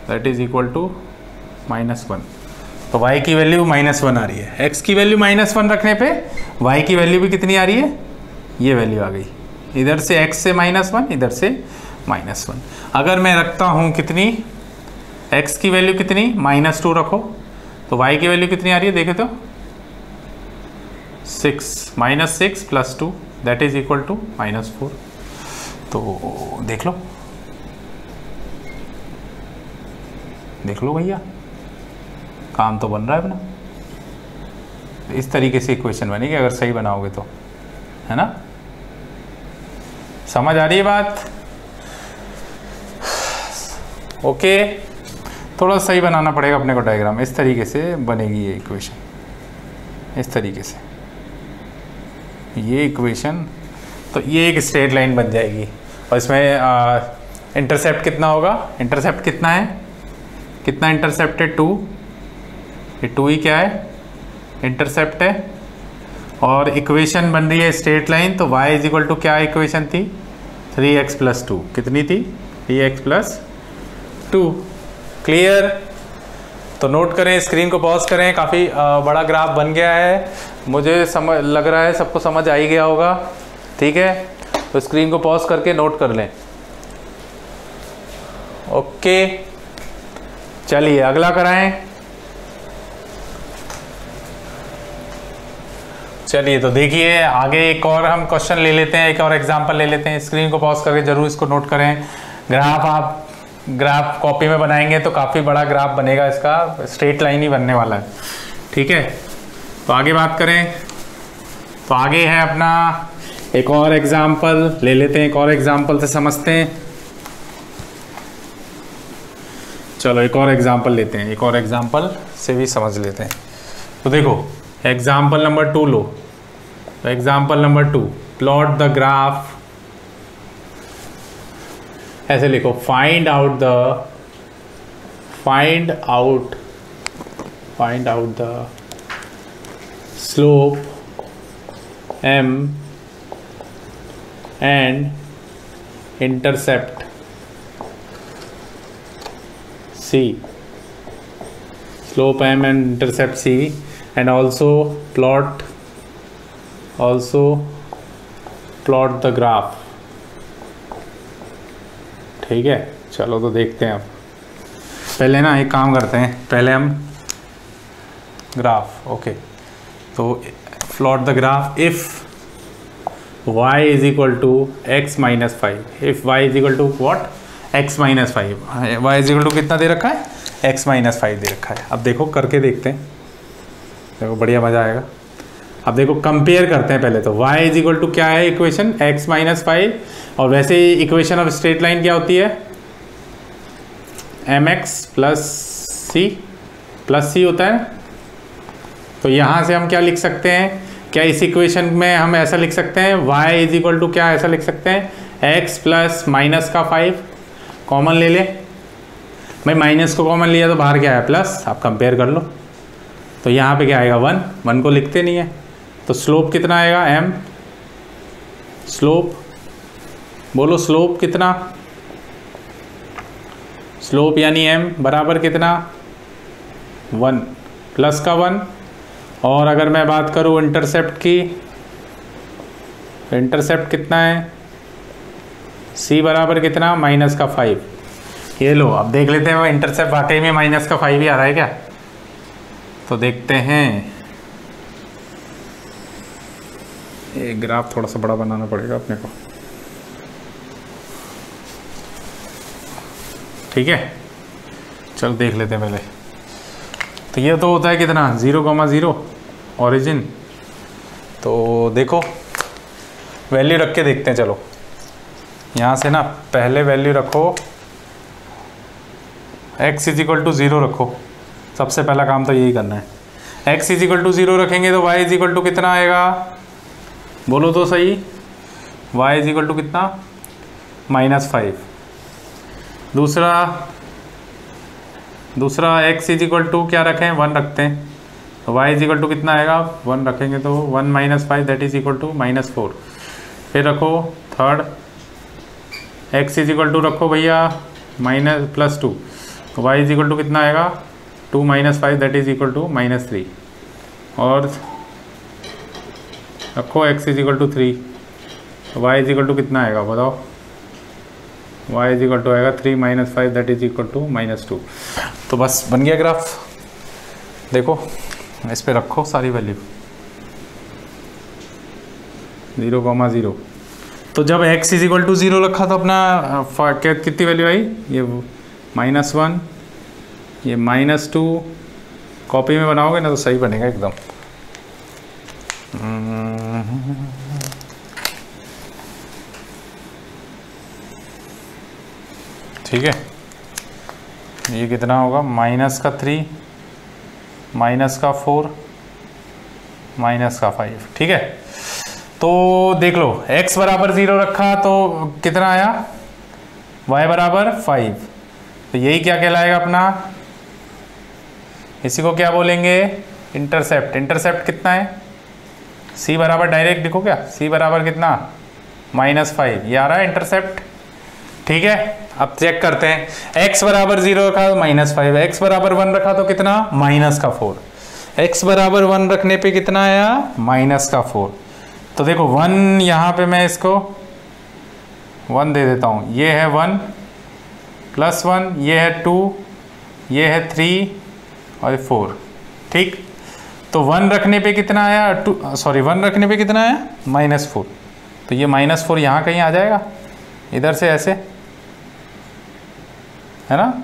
दैट इज इक्वल टू -1। तो y की वैल्यू -1 आ रही है, x की वैल्यू -1 रखने पे y की वैल्यू भी कितनी आ रही है, ये वैल्यू आ गई, इधर से x से -1 इधर से -1। अगर मैं रखता हूँ कितनी, x की वैल्यू कितनी -2 रखो, तो y की वैल्यू कितनी आ रही है देखे तो 6 -6 + 2 दैट इज इक्वल टू -4। तो देख लो भैया, काम तो बन रहा है अपना, इस तरीके से इक्वेशन बनेगी अगर सही बनाओगे तो, है ना। समझ आ रही है बात? ओके, थोड़ा सही बनाना पड़ेगा अपने को डायग्राम। इस तरीके से बनेगी ये इक्वेशन, इस तरीके से ये इक्वेशन। तो ये एक स्ट्रेट लाइन बन जाएगी और इसमें इंटरसेप्ट कितना होगा? इंटरसेप्ट कितना है? कितना इंटरसेप्ट है? 2। ये 2 ही क्या है? इंटरसेप्ट है। और इक्वेशन बन रही है स्ट्रेट लाइन, तो y इज इक्वल टू क्या इक्वेशन थी? 3x + 2। कितनी थी? 3x + 2। क्लियर? तो नोट करें, स्क्रीन को पॉज करें। काफ़ी बड़ा ग्राफ बन गया है, मुझे समझ लग रहा है सबको समझ आ ही गया होगा। ठीक है, तो स्क्रीन को पॉज करके नोट कर लें। ओके, चलिए अगला कराएं। चलिए तो देखिए आगे एक और हम क्वेश्चन ले लेते हैं, एक और एग्जांपल ले लेते हैं। स्क्रीन को पॉज करके जरूर इसको नोट करें। ग्राफ कॉपी में बनाएंगे तो काफ़ी बड़ा ग्राफ बनेगा, इसका स्ट्रेट लाइन ही बनने वाला है। ठीक है, तो आगे बात करें। तो आगे है अपना एक और एग्जांपल ले लेते हैं, एक और एग्जांपल से समझते हैं। चलो एक और एग्जांपल लेते हैं, एक और एग्जांपल से भी समझ लेते हैं। तो देखो एग्जाम्पल नंबर 2 लो। तो example number 2, plot the graph, ऐसे लिखो, find out the slope m and intercept c, slope m and intercept c, and also plot the graph। ठीक है, चलो तो देखते हैं। अब पहले ना एक काम करते हैं, पहले हम ग्राफ, ओके, तो plot the graph if y is equal to x - 5। इफ y is equal to what? x - 5। y is equal to कितना दे रखा है? x - 5 दे रखा है। अब देखो करके देखते हैं, देखो बढ़िया मजा आएगा। अब देखो कंपेयर करते हैं पहले। तो y इज इक्वल टू क्या है इक्वेशन? x - 5। और वैसे ही इक्वेशन ऑफ स्ट्रेट लाइन क्या होती है? mx + c होता है। तो यहाँ से हम क्या लिख सकते हैं? क्या इस इक्वेशन में हम ऐसा लिख सकते हैं y इज इक्वल टू क्या ऐसा लिख सकते हैं? x + -5 कॉमन ले ले भाई, माइनस को कॉमन लिया तो बाहर क्या है? प्लस। आप कंपेयर कर लो। तो यहाँ पे क्या आएगा? 1 को लिखते नहीं है। तो स्लोप कितना आएगा? m। स्लोप बोलो, स्लोप कितना? स्लोप यानी m बराबर कितना? 1 प्लस का 1। और अगर मैं बात करूँ इंटरसेप्ट की, इंटरसेप्ट कितना है? c बराबर कितना? -5। ये लो, अब देख लेते हैं वो इंटरसेप्ट वाकई में -5 ही आ रहा है क्या? तो देखते हैं। ये ग्राफ थोड़ा सा बड़ा बनाना पड़ेगा अपने को। ठीक है, चलो देख लेते हैं पहले। तो ये तो होता है कितना? 0,0 ओरिजिन। तो देखो वैल्यू रख के देखते हैं। चलो यहाँ से ना पहले वैल्यू रखो, x इज इक्वल टू 0 रखो। सबसे पहला काम तो यही करना है। x इज इक्वल टू 0 रखेंगे तो y इज इक्वल टू कितना आएगा? बोलो तो सही। y इज इक्वल टू कितना? -5। दूसरा x इज इक्वल टू क्या रखें? 1 रखते हैं। तो y इज इक्वल टू कितना आएगा? 1 रखेंगे तो 1 - 5 दैट इज इक्वल टू -4। फिर रखो third, x is equal to रखो भैया +2। तो y इज इक्वल टू कितना आएगा? 2 - 5 दैट इज इक्वल टू -3। और रखो x इज इक्वल टू 3। तो y इज इक्वल टू कितना आएगा बताओ? y इज इक्वल टू आएगा 3 - 5 दैट इज इक्वल टू -2। तो बस बन गया ग्राफ। देखो इस पे रखो सारी वैल्यू 0,0। तो जब x इज इक्वल टू 0 रखा तो अपना कितनी वैल्यू आई? ये -1, ये -2। कॉपी में बनाओगे ना तो सही बनेगा एकदम। ठीक है, ये कितना होगा, माइनस का 3, माइनस का 4, माइनस का 5। ठीक है, तो देख लो x बराबर 0 रखा तो कितना आया, y बराबर 5। तो यही क्या कहलाएगा अपना, इसी को क्या बोलेंगे, इंटरसेप्ट। इंटरसेप्ट कितना है, c बराबर, डायरेक्ट लिखो क्या, c बराबर कितना, -5, ये आ रहा है इंटरसेप्ट। ठीक है, अब चेक करते हैं, x बराबर 0 रखा तो -5, x बराबर 1 रखा तो कितना, -4, x बराबर 1 रखने पे कितना आया, -4। तो देखो 1, यहाँ पे मैं इसको 1 दे देता हूँ, ये है 1 + 1, ये है 2, ये है 3 और 4। ठीक, तो 1 रखने पे कितना आया, 1 रखने पे कितना आया, -4। तो ये -4 यहाँ कहीं आ जाएगा, इधर से ऐसे, है ना,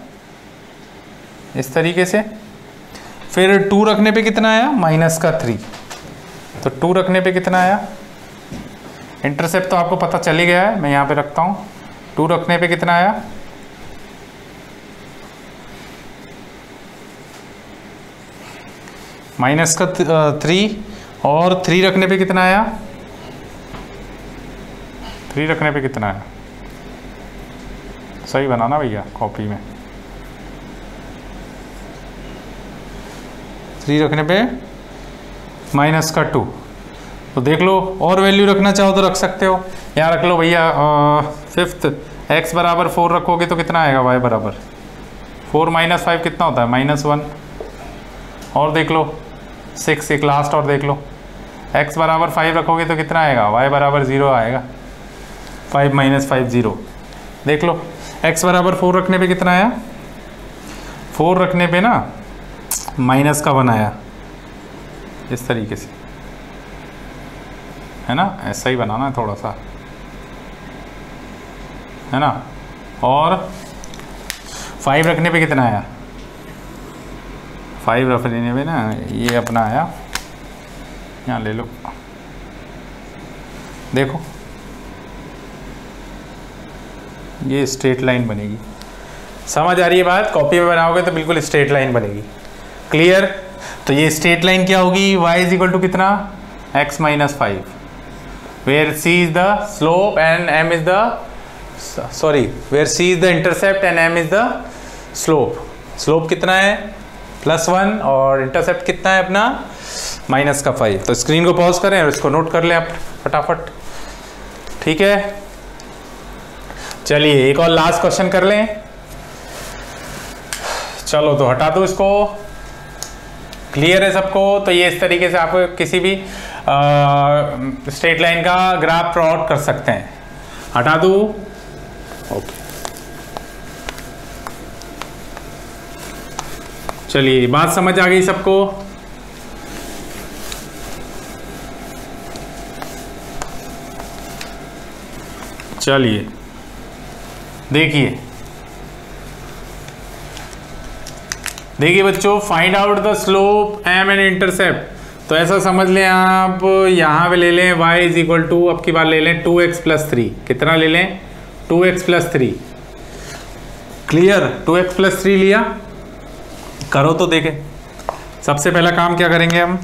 इस तरीके से। फिर 2 रखने पे कितना आया, -3। तो 2 रखने पे कितना आया, इंटरसेप्ट तो आपको पता चल ही गया है, मैं यहाँ पे रखता हूँ। 2 रखने पे कितना आया, -3, और 3 रखने पे कितना आया, 3 रखने पे कितना आया, सही बनाना भैया कॉपी में, 3 रखने पे -2। तो देख लो, और वैल्यू रखना चाहो तो रख सकते हो, यहाँ रख लो भैया 5th, x बराबर 4 रखोगे तो कितना आएगा, y बराबर 4 - 5 कितना होता है, -1। और देख लो 6, एक लास्ट और देख लो, x बराबर 5 रखोगे तो कितना आएगा, y बराबर 0 आएगा, 5 - 5 0। देख लो x बराबर 4 रखने पे कितना आया, 4 रखने पे ना -1 आया, इस तरीके से, है ना, ऐसा ही बनाना है थोड़ा सा, है ना। और 5 रखने पे कितना आया, 5 रखने पे ना ये अपना आया, यहाँ ले लो, देखो ये स्ट्रेट लाइन बनेगी। समझ आ रही है बात, कॉपी में बनाओगे तो बिल्कुल स्ट्रेट लाइन बनेगी। क्लियर, तो ये स्ट्रेट लाइन क्या होगी, y = कितना, x - 5, where c is the slope and m is the, where c is the intercept and m is the slope। Slope कितना है, +1, और इंटरसेप्ट कितना है अपना, -5। तो स्क्रीन को पॉज करें और इसको नोट कर लें आप फटाफट। ठीक है, चलिए एक और लास्ट क्वेश्चन कर लें। चलो तो हटा दो इसको, क्लियर है सबको। तो ये इस तरीके से आप किसी भी स्ट्रेट लाइन का ग्राफ प्लॉट कर सकते हैं। हटा दूं, ओके। चलिए बात समझ आ गई सबको। चलिए देखिए बच्चों, find out the slope M and intercept. तो ऐसा समझ लें आप, यहाँ पे ले लें y = अब की बार ले लें 2x + 3। कितना ले लें, 2x + 3। क्लियर, 2x + 3 लिया, करो तो देखें। सबसे पहला काम क्या करेंगे हम,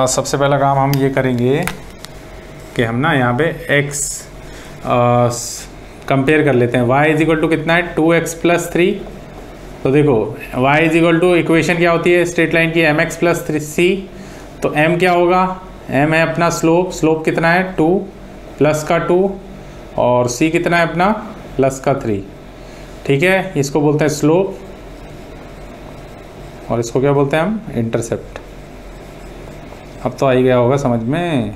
सबसे पहला काम हम ये करेंगे कि हम ना यहाँ पे x कंपेयर कर लेते हैं। y = कितना है, 2x + 3। तो देखो y = इक्वेशन क्या होती है स्ट्रेट लाइन की, mx + 3c। तो m क्या होगा, m है अपना स्लोप, स्लोप कितना है 2 + 2, और c कितना है अपना +3। ठीक है, इसको बोलते हैं स्लोप, और इसको क्या बोलते हैं हम, इंटरसेप्ट। अब तो आ ही गया होगा समझ में।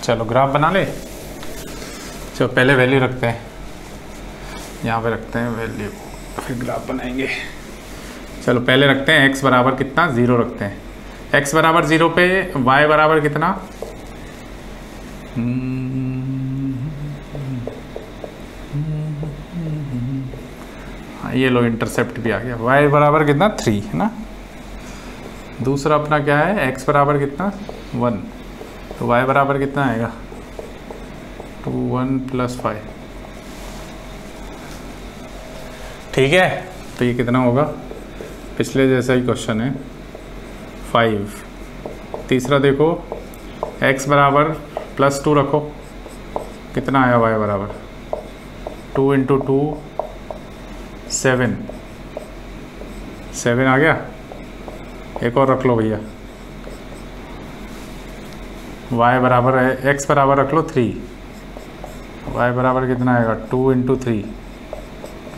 चलो ग्राफ बना ले। चलो पहले वैल्यू रखते हैं, यहाँ पे रखते हैं वैल्यू, फिर ग्राफ बनाएंगे। चलो पहले रखते हैं x बराबर कितना, 0 रखते हैं। x बराबर 0 पे y बराबर कितना, ये लो इंटरसेप्ट भी आ गया। y बराबर कितना, 3 है ना, दूसरा अपना क्या है, x बराबर कितना 1, तो y बराबर कितना आएगा 2 1 + 5। ठीक है, तो ये कितना होगा, पिछले जैसा ही क्वेश्चन है 5। तीसरा देखो x बराबर +2 रखो, कितना आया y बराबर 2 × 2 7 7 आ गया। एक और रख लो भैया, y बराबर है, x बराबर रख लो 3, y बराबर कितना आएगा 2 × 3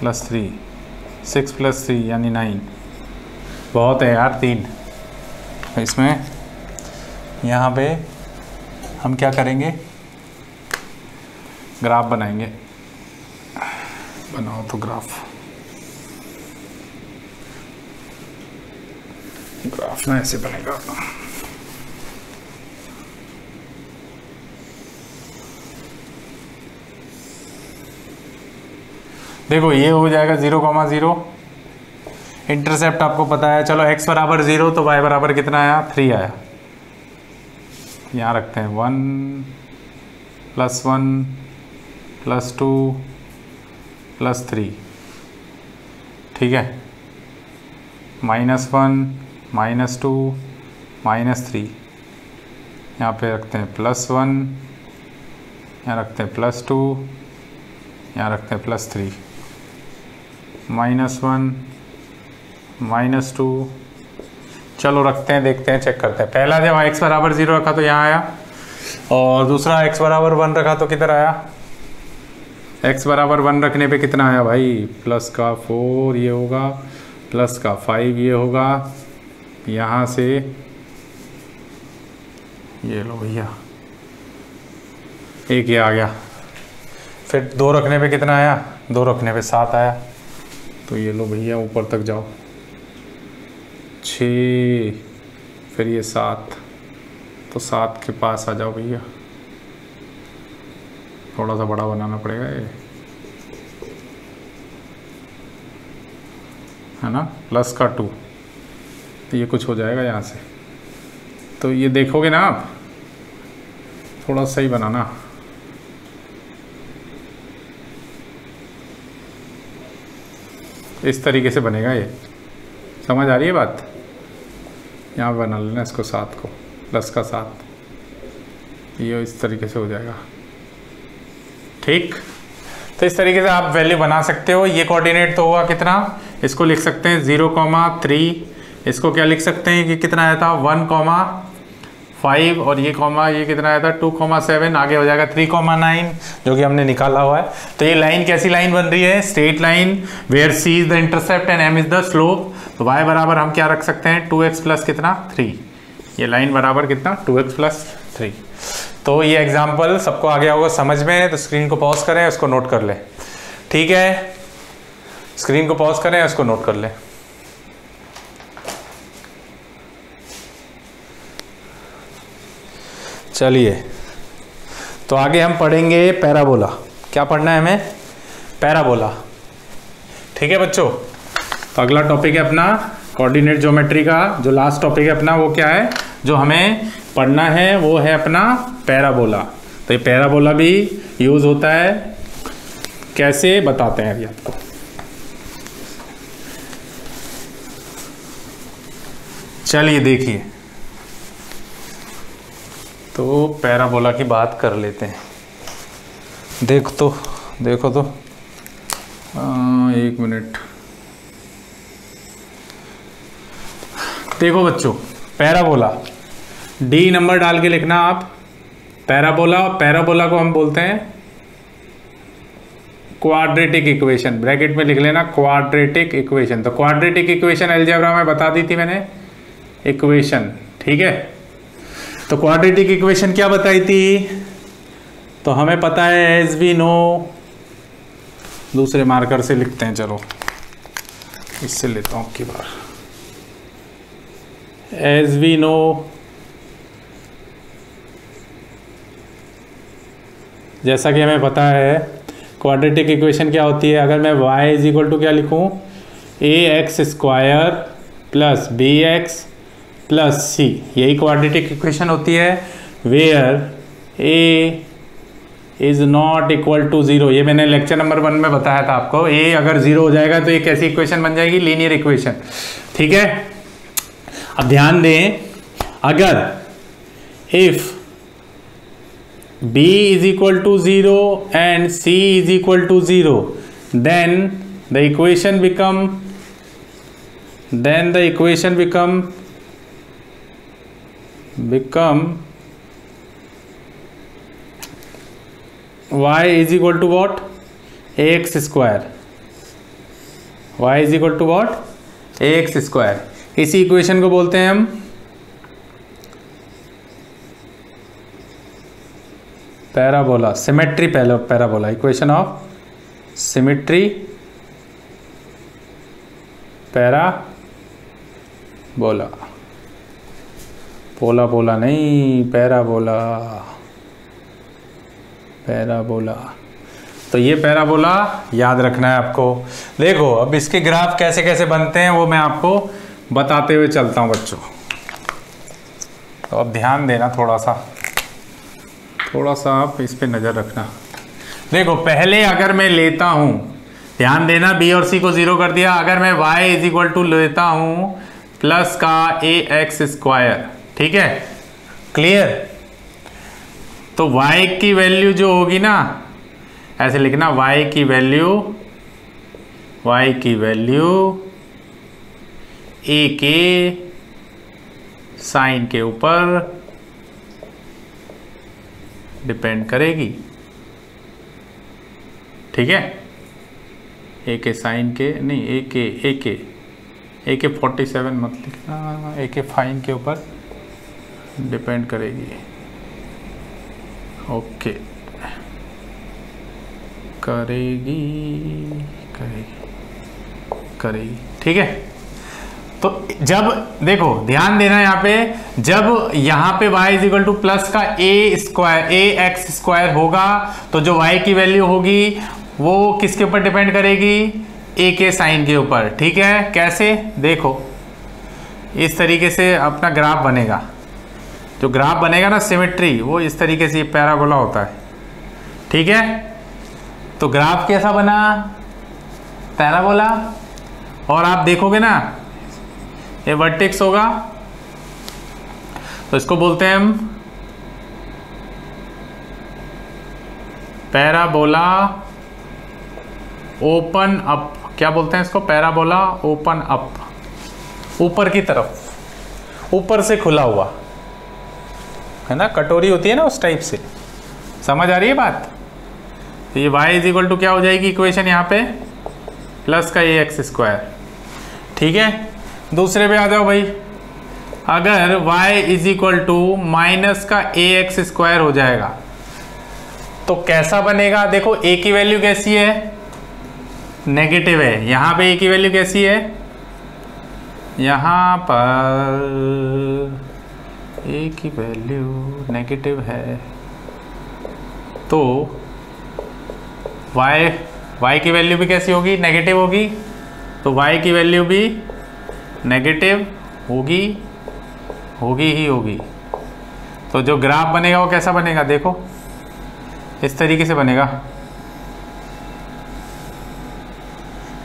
+ 3 6 + 3 यानी 9। बहुत है यार 3। इसमें यहाँ पे हम क्या करेंगे, ग्राफ बनाएंगे। बनाओ तो ग्राफ ना ऐसे बनेगा अपना। देखो ये हो जाएगा 0,0, इंटरसेप्ट आपको पता है। चलो x बराबर 0 तो y बराबर कितना आया 3 आया। यहाँ रखते हैं 1 + 1 + 2 + 3, ठीक है, -1 -2 -3, यहाँ पे रखते हैं +1, यहाँ रखते हैं +2, यहाँ रखते हैं +3, -1 -2, चलो रखते हैं, देखते हैं, चेक करते हैं। पहला जब x बराबर 0 रखा तो यहाँ आया, और दूसरा x बराबर 1 रखा तो किधर आया, x बराबर 1 रखने पे कितना आया भाई, +4 ये होगा, +5 ये होगा, यहाँ से ये लो भैया एक ये आ गया। फिर 2 रखने पे कितना आया, 2 रखने पे 7 आया, तो ये लो भैया ऊपर तक जाओ 6, फिर ये 7, तो 7 के पास आ जाओ भैया। थोड़ा सा बड़ा बनाना पड़ेगा ये, है ना, +2, तो ये कुछ हो जाएगा यहाँ से। तो ये देखोगे ना आप, थोड़ा सही बनाना, इस तरीके से बनेगा ये। समझ आ रही है बात? यहाँ बना लेना इसको 7 को, +7, ये इस तरीके से हो जाएगा। ठीक, तो इस तरीके से आप वैल्यू बना सकते हो। ये कोऑर्डिनेट तो हुआ कितना, इसको लिख सकते हैं 0,3, इसको क्या लिख सकते हैं कि कितना आया था 1,5, और ये कॉमा ये कितना आया था 2,7, आगे हो जाएगा 3,9 जो कि हमने निकाला हुआ है। तो ये लाइन कैसी लाइन बन रही है, straight line where c is the intercept and m is the slope. तो y बराबर हम क्या रख सकते हैं 2x + कितना 3, ये लाइन बराबर कितना 2x + 3। तो ये एग्जाम्पल सबको आ गया होगा समझ में, तो स्क्रीन को पॉज करें, उसको नोट कर लें। ठीक है, स्क्रीन को पॉज करें, उसको नोट कर लें। चलिए, तो आगे हम पढ़ेंगे पैराबोला। क्या पढ़ना है हमें, पैराबोला। ठीक है बच्चों, तो अगला टॉपिक है अपना कोऑर्डिनेट ज्योमेट्री का। जो लास्ट टॉपिक है अपना वो क्या है, जो हमें पढ़ना है वो है अपना पैराबोला। तो ये पैराबोला भी यूज होता है, कैसे बताते हैं अभी आपको। चलिए देखिए, तो पैराबोला की बात कर लेते हैं। देखो तो 1 मिनट। देखो बच्चों, पैराबोला डी नंबर डाल के लिखना आप। पैराबोला को हम बोलते हैं क्वाड्रेटिक इक्वेशन, ब्रैकेट में लिख लेना क्वाड्रेटिक इक्वेशन। तो क्वाड्रेटिक इक्वेशन अलजेब्रा में बता दी थी मैंने, इक्वेशन। ठीक है, तो क्वाड्रेटिक इक्वेशन क्या बताई थी, तो हमें पता है एज वी नो, दूसरे मार्कर से लिखते हैं, चलो इससे लेता हूं की बार। एज वी नो जैसा कि हमें पता है क्वाड्रेटिक इक्वेशन क्या होती है। अगर मैं y = क्या लिखूं, ax² + bx प्लस सी, यही क्वाड्रेटिक इक्वेशन होती है where A is not equal to 0। ये मैंने लेक्चर नंबर 1 में बताया था आपको। ए अगर 0 हो जाएगा तो ये कैसी इक्वेशन बन जाएगी? Linear equation. ठीक है, अब ध्यान दें, अगर if b is equal to 0 and c is equal to 0, then the equation become y is equal to what? ax square। y is equal to what? ax square। इसी equation को बोलते हैं हम parabola, symmetry parabola, equation of symmetry parabola. पोला नहीं, parabola. तो ये parabola याद रखना है आपको। देखो अब इसके ग्राफ कैसे कैसे बनते हैं वो मैं आपको बताते हुए चलता हूँ बच्चों। तो अब ध्यान देना, थोड़ा सा आप इस पे नज़र रखना। देखो पहले अगर मैं लेता हूँ, ध्यान देना, b और c को 0 कर दिया। अगर मैं y इज इक्वल टू लेता हूँ प्लस का ax स्क्वायर, ठीक है, क्लियर। तो y की वैल्यू जो होगी ना, ऐसे लिखना, y की वैल्यू a के साइन के ऊपर डिपेंड करेगी। ठीक है, ए के साइन के नहीं, ए के 47 मत लिखना, ए के फाइन के ऊपर डिपेंड करेगी। ओके, करेगी। ठीक है, तो जब देखो ध्यान देना यहाँ पे, जब यहाँ पे y is equal two plus का ax स्क्वायर होगा तो जो y की वैल्यू होगी वो किसके ऊपर डिपेंड करेगी? a के साइन के ऊपर। ठीक है, कैसे? देखो इस तरीके से अपना ग्राफ बनेगा। जो ग्राफ बनेगा ना सिमेट्री, वो इस तरीके से पैराबोला होता है। ठीक है, तो ग्राफ कैसा बना? पैराबोला। और आप देखोगे ना ये वर्टेक्स होगा, तो इसको बोलते हैं हम पैराबोला ओपन अप। क्या बोलते हैं इसको? पैराबोला ओपन अप, ऊपर की तरफ, ऊपर से खुला हुआ है ना, कटोरी होती है ना उस टाइप से। समझ आ रही है बात? तो ये y इज इक्वल टू क्या हो जाएगी इक्वेशन यहाँ पे? प्लस का ax स्क्वायर। ठीक है, दूसरे पे आ जाओ भाई। अगर y is equal to minus का ax स्क्वायर हो जाएगा तो कैसा बनेगा? देखो a की वैल्यू कैसी है? नेगेटिव है। यहाँ पे a की वैल्यू कैसी है? यहाँ पर a की वैल्यू नेगेटिव है, तो y की वैल्यू भी कैसी होगी? नेगेटिव होगी। तो y की वैल्यू भी नेगेटिव होगी ही। तो जो ग्राफ बनेगा वो कैसा बनेगा? देखो इस तरीके से बनेगा।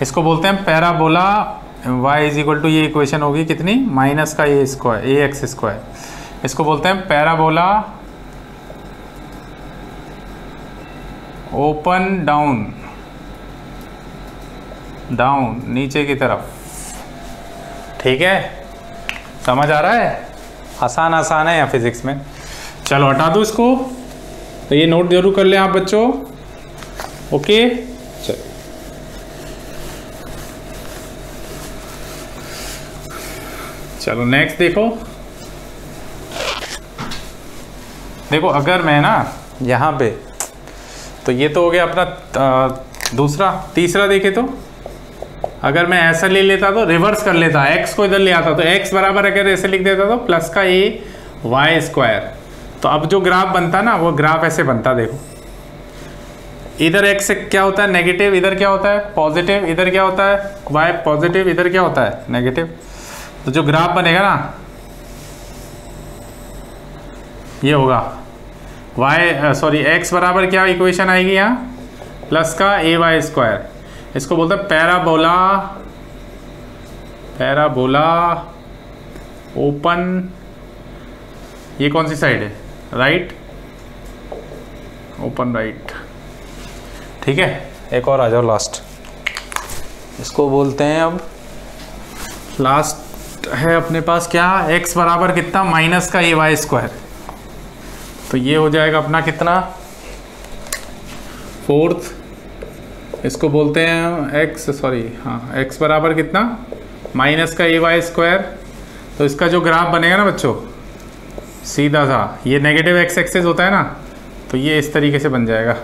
इसको बोलते हैं parabola. y is equal to, ये इक्वेशन होगी कितनी? माइनस का ax स्क्वायर। इसको बोलते हैं पैराबोला ओपन डाउन, नीचे की तरफ। ठीक है, समझ आ रहा है? आसान है यहाँ फिजिक्स में। चलो हटा दो इसको, तो ये नोट जरूर कर लें आप बच्चों। ओके, चलो नेक्स्ट देखो अगर मैं ना यहाँ पे, तो ये तो हो गया अपना तीसरा देखे तो अगर मैं ऐसा ले लेता तो रिवर्स कर लेता, x को इधर ले आता तो x बराबर अगर ऐसे लिख देता तो प्लस का y स्क्वायर। तो अब जो ग्राफ बनता ना वो ग्राफ ऐसे बनता। देखो इधर x क्या होता है? नेगेटिव। इधर क्या होता है? पॉजिटिव। इधर क्या होता है? y positive. इधर क्या होता है? नेगेटिव। तो जो ग्राफ बनेगा ना ये होगा x बराबर क्या इक्वेशन आएगी यहाँ, प्लस का ay²। इसको बोलते हैं पैराबोला ओपन, ये कौन सी साइड है, राइट, ओपन राइट। ठीक है, एक और आ जाओ लास्ट, इसको बोलते हैं अब लास्ट है अपने पास क्या, x बराबर कितना, माइनस का ay²। तो ये हो जाएगा अपना कितना, 4th, इसको बोलते हैं x बराबर कितना, माइनस का ay²। तो इसका जो ग्राफ बनेगा ना बच्चों, सीधा सा ये नेगेटिव x एक्सिस होता है ना, तो ये इस तरीके से बन जाएगा।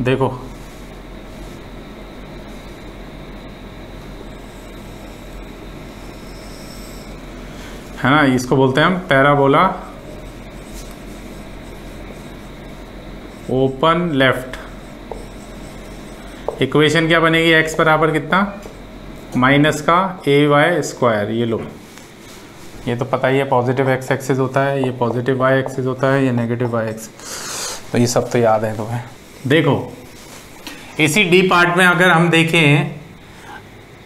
देखो है ना, इसको बोलते हैं हम पैराबोला ओपन लेफ्ट। इक्वेशन क्या बनेगी, x बराबर कितना, माइनस का ay²। ये लो, ये तो पता ही है पॉजिटिव x एक्सिस होता है, ये पॉजिटिव y एक्सिस होता है, ये नेगेटिव y एक्सिस, तो ये सब तो याद है तुम्हें। देखो इसी डी पार्ट में अगर हम देखें,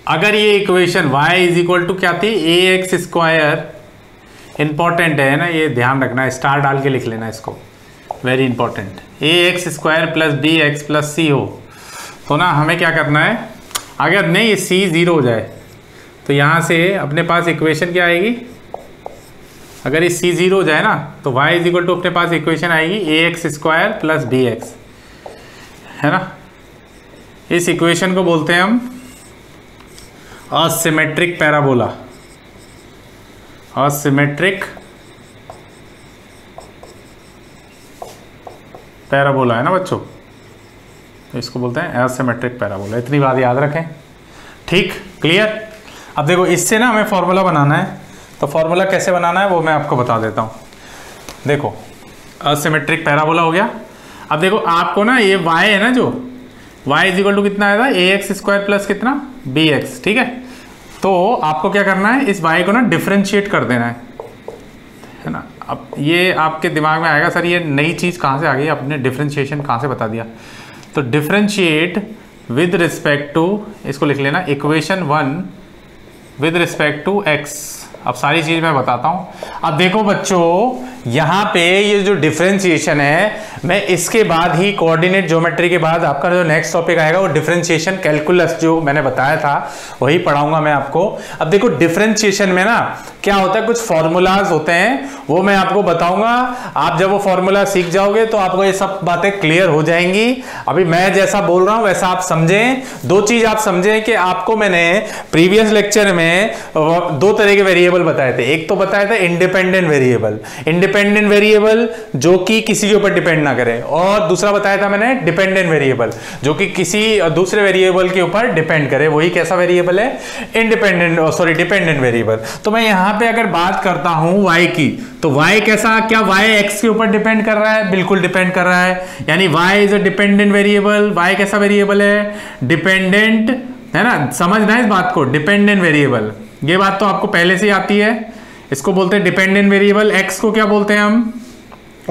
अगर ये equation y is equal to क्या थी, ax², इंपॉर्टेंट है ना, ये ध्यान रखना, स्टार डाल के लिख लेना इसको, very important, ax² plus bx plus c हो, तो ना हमें क्या करना है, अगर नहीं c 0 हो जाए तो यहाँ से अपने पास इक्वेशन क्या आएगी, अगर ये c 0 हो जाए ना तो y इज इक्वल टू अपने पास इक्वेशन आएगी ax² प्लस bx, है ना। इस इक्वेशन को बोलते हैं हम असिमेट्रिक पैराबोला, असिमेट्रिक पैराबोला है ना बच्चों, तो इसको बोलते हैं असिमेट्रिक पैराबोला। इतनी बात याद रखें, ठीक, क्लियर। अब देखो इससे ना हमें फॉर्मूला बनाना है, तो फॉर्मूला कैसे बनाना है वो मैं आपको बता देता हूँ। देखो असिमेट्रिक पैराबोला हो गया। अब देखो आपको ना ये y है ना, जो y इज इक्वल टू कितना आएगा, ax² प्लस कितना bx, ठीक है। तो आपको क्या करना है, इस y को ना डिफरेंशिएट कर देना है ना। अब ये आपके दिमाग में आएगा, सर ये नई चीज़ कहाँ से आ गई, आपने डिफरेंशिएशन कहाँ से बता दिया। तो डिफरेंशिएट विद रिस्पेक्ट टू, इसको लिख लेना equation 1 with respect to x। अब सारी चीज़ मैं बताता हूँ। अब देखो बच्चों, यहाँ पे ये जो डिफरेंशिएशन है, मैं इसके बाद ही कोऑर्डिनेट ज्योमेट्री के बाद आपका जो नेक्स्ट टॉपिक आएगा वो डिफरेंशिएशन कैलकुलस जो मैंने बताया था वही पढ़ाऊंगा मैं आपको। अब देखो डिफरेंशिएशन में ना क्या होता है, कुछ फॉर्मूलाज होते हैं, वो मैं आपको बताऊंगा। आप जब वो फॉर्मूला सीख जाओगे तो आपको ये सब बातें क्लियर हो जाएंगी। अभी मैं जैसा बोल रहा हूँ वैसा आप समझें। दो चीज आप समझें कि आपको मैंने प्रीवियस लेक्चर में दो तरह के वेरिएबल बताए थे। एक तो बताया था इंडिपेंडेंट वेरिएबल, इंडिपेंडेंट वेरिएबल जो कि किसी के ऊपर डिपेंड ना करे, और दूसरा बताया था मैंने डिपेंडेंट वेरिएबल जो कि किसी दूसरे वेरिएबल के ऊपर डिपेंड करे। वही कैसा वेरिएबल है, डिपेंडेंट वेरिएबल। तो मैं यहाँ पे अगर बात करता हूं y की, तो y कैसा, क्या y x के ऊपर डिपेंड कर रहा है? बिल्कुल डिपेंड कर रहा है, यानी y is a dependent variable. y कैसा वेरिएबल है? डिपेंडेंट, है ना, समझना है इस बात को, डिपेंडेंट वेरिएबल। ये बात तो आपको पहले से आती है। इसको बोलते हैं डिपेंडेंट वेरिएबल। x को क्या बोलते हैं हम?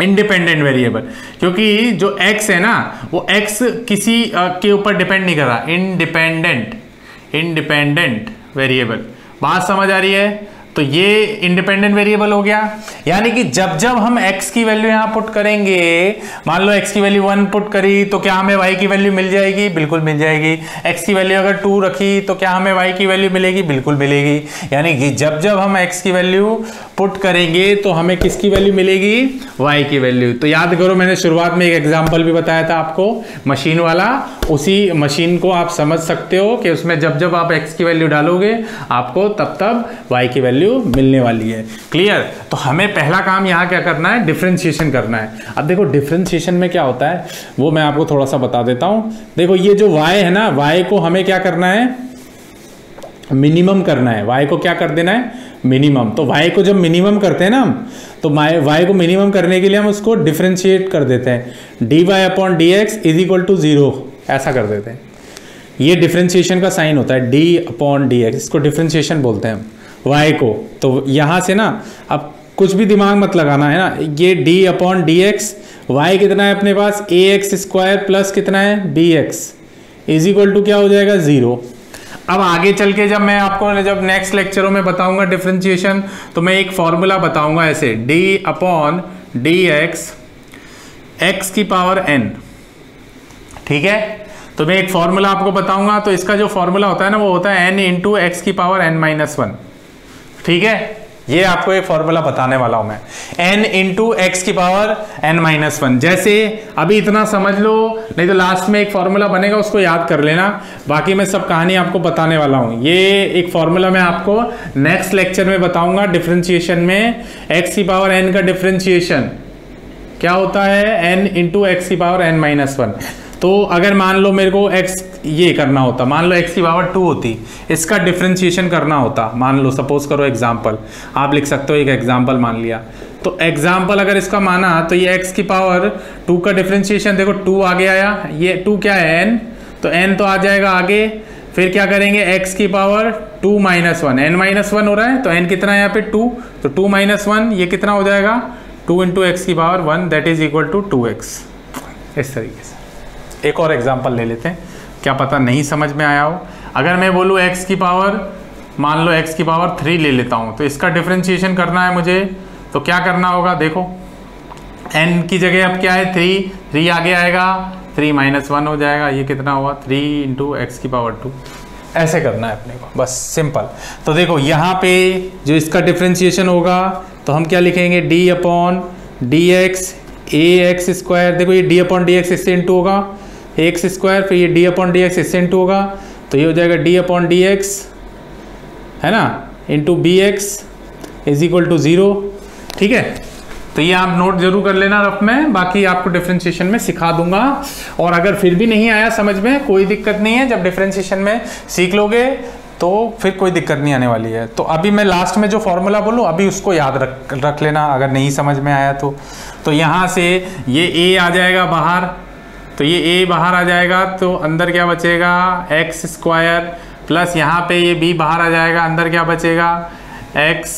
इंडिपेंडेंट वेरिएबल, क्योंकि जो x है ना वो x किसी के ऊपर डिपेंड नहीं कर रहा। इंडिपेंडेंट वेरिएबल, बात समझ आ रही है? तो ये इंडिपेंडेंट वेरिएबल हो गया। यानी कि जब जब हम x की वैल्यू यहां पुट करेंगे, मान लो x की वैल्यू 1 पुट करी तो क्या हमें y की वैल्यू मिल जाएगी? बिल्कुल मिल जाएगी। x की वैल्यू अगर 2 रखी तो क्या हमें y की वैल्यू मिलेगी? बिल्कुल मिलेगी। यानी कि जब जब हम x की वैल्यू पुट करेंगे तो हमें किसकी वैल्यू मिलेगी? y की वैल्यू। तो याद करो, मैंने शुरुआत में एक एग्जाम्पल भी बताया था आपको, मशीन वाला। उसी मशीन को आप समझ सकते हो कि उसमें जब जब आप x की वैल्यू डालोगे आपको तब तब y की वैल्यू मिलने वाली है। क्लियर? तो हमें पहला काम यहाँ क्या करना है? डिफरेंशिएशन करना है। अब देखो डिफरेंशिएशन में क्या होता है वो मैं आपको थोड़ा सा बता देता हूँ। देखो ये जो y है ना, y को हमें क्या करना है? मिनिमम करना है। y को क्या कर देना है? मिनिमम। तो y को जब मिनिमम करते हैं ना हम, तो y को मिनिमम करने के लिए हम उसको डिफरेंशिएट कर देते हैं। dy/dx इज इक्वल टू 0, ऐसा कर देते हैं। ये डिफरेंशिएशन का साइन होता है, d/dx, इसको डिफरेंशिएशन बोलते हैं हम। y को, तो यहाँ से ना अब कुछ भी दिमाग मत लगाना है ना, ये d upon D X, Y कितना है अपने पास ए एक्स स्क्वायर प्लस कितना है B X is equal to क्या हो जाएगा 0। अब आगे चल के जब मैं आपको जब नेक्स्ट लेक्चरों में बताऊंगा डिफरेंशिएशन, तो मैं एक फॉर्मूला बताऊंगा ऐसे d upon D x x की पावर n, ठीक है। तो मैं एक फॉर्मूला आपको बताऊंगा, तो इसका जो फॉर्मूला होता है ना वो होता है n इंटू एक्स की पावर n-1, ठीक है। ये आपको एक फॉर्मूला बताने वाला हूं मैं, n इंटू एक्स की पावर n-1। जैसे अभी इतना समझ लो, नहीं तो लास्ट में एक फॉर्मूला बनेगा उसको याद कर लेना, बाकी मैं सब कहानी आपको बताने वाला हूं। ये एक फॉर्मूला मैं आपको नेक्स्ट लेक्चर में बताऊंगा डिफरेंशिएशन में। एक्स की पावर n का डिफरेंशिएशन क्या होता है, n इंटू एक्स की पावर n-1। तो अगर मान लो मेरे को x ये करना होता, मान लो x की पावर 2 होती, इसका डिफरेंशिएशन करना होता, मान लो सपोज करो एग्जांपल, आप लिख सकते हो एक एग्जांपल मान लिया, तो एग्जांपल अगर इसका माना तो ये x की पावर 2 का डिफरेंशिएशन देखो 2 आगे आया, ये 2 क्या है n, तो n तो आ जाएगा आगे, फिर क्या करेंगे x की पावर 2 माइनस 1, n-1 हो रहा है, तो n कितना है यहाँ पे 2, तो 2 माइनस 1 ये कितना हो जाएगा 2 इंटू एक्स की power 1 that is equal to 2x। इस तरीके से एक और एग्जांपल ले लेते हैं, क्या पता नहीं समझ में आया हो। अगर मैं बोलूँ x की पावर, मान लो x की पावर 3 ले लेता हूँ, तो इसका डिफरेंशिएशन करना है मुझे, तो क्या करना होगा, देखो n की जगह अब क्या है 3 आगे आएगा, 3 माइनस 1 हो जाएगा, ये कितना हुआ 3 इंटू एक्स की पावर 2, ऐसे करना है अपने को, बस सिंपल। तो देखो यहाँ पे जो इसका डिफरेंशिएशन होगा तो हम क्या लिखेंगे, d अपॉन डी एक्स ए एक्स स्क्वायर, देखो ये d अपॉन डी एक्स इससे इंटू होगा एक्स स्क्वायर, फिर ये d अपॉन डी एक्स इससे इंटू होगा, तो ये हो जाएगा d अपॉन डी एक्स है ना into B X is equal to 0, ठीक है। तो ये आप नोट जरूर कर लेना रफ में, बाकी आपको डिफरेंशिएशन में सिखा दूंगा। और अगर फिर भी नहीं आया समझ में, कोई दिक्कत नहीं है, जब डिफरेंशिएशन में सीख लोगे तो फिर कोई दिक्कत नहीं आने वाली है। तो अभी मैं लास्ट में जो फॉर्मूला बोलूँ अभी उसको याद रख लेना, अगर नहीं समझ में आया तो यहाँ से ये a आ जाएगा बाहर, तो ये a बाहर आ जाएगा, तो अंदर क्या बचेगा एक्स स्क्वायर, प्लस यहाँ पे ये b बाहर आ जाएगा, अंदर क्या बचेगा x,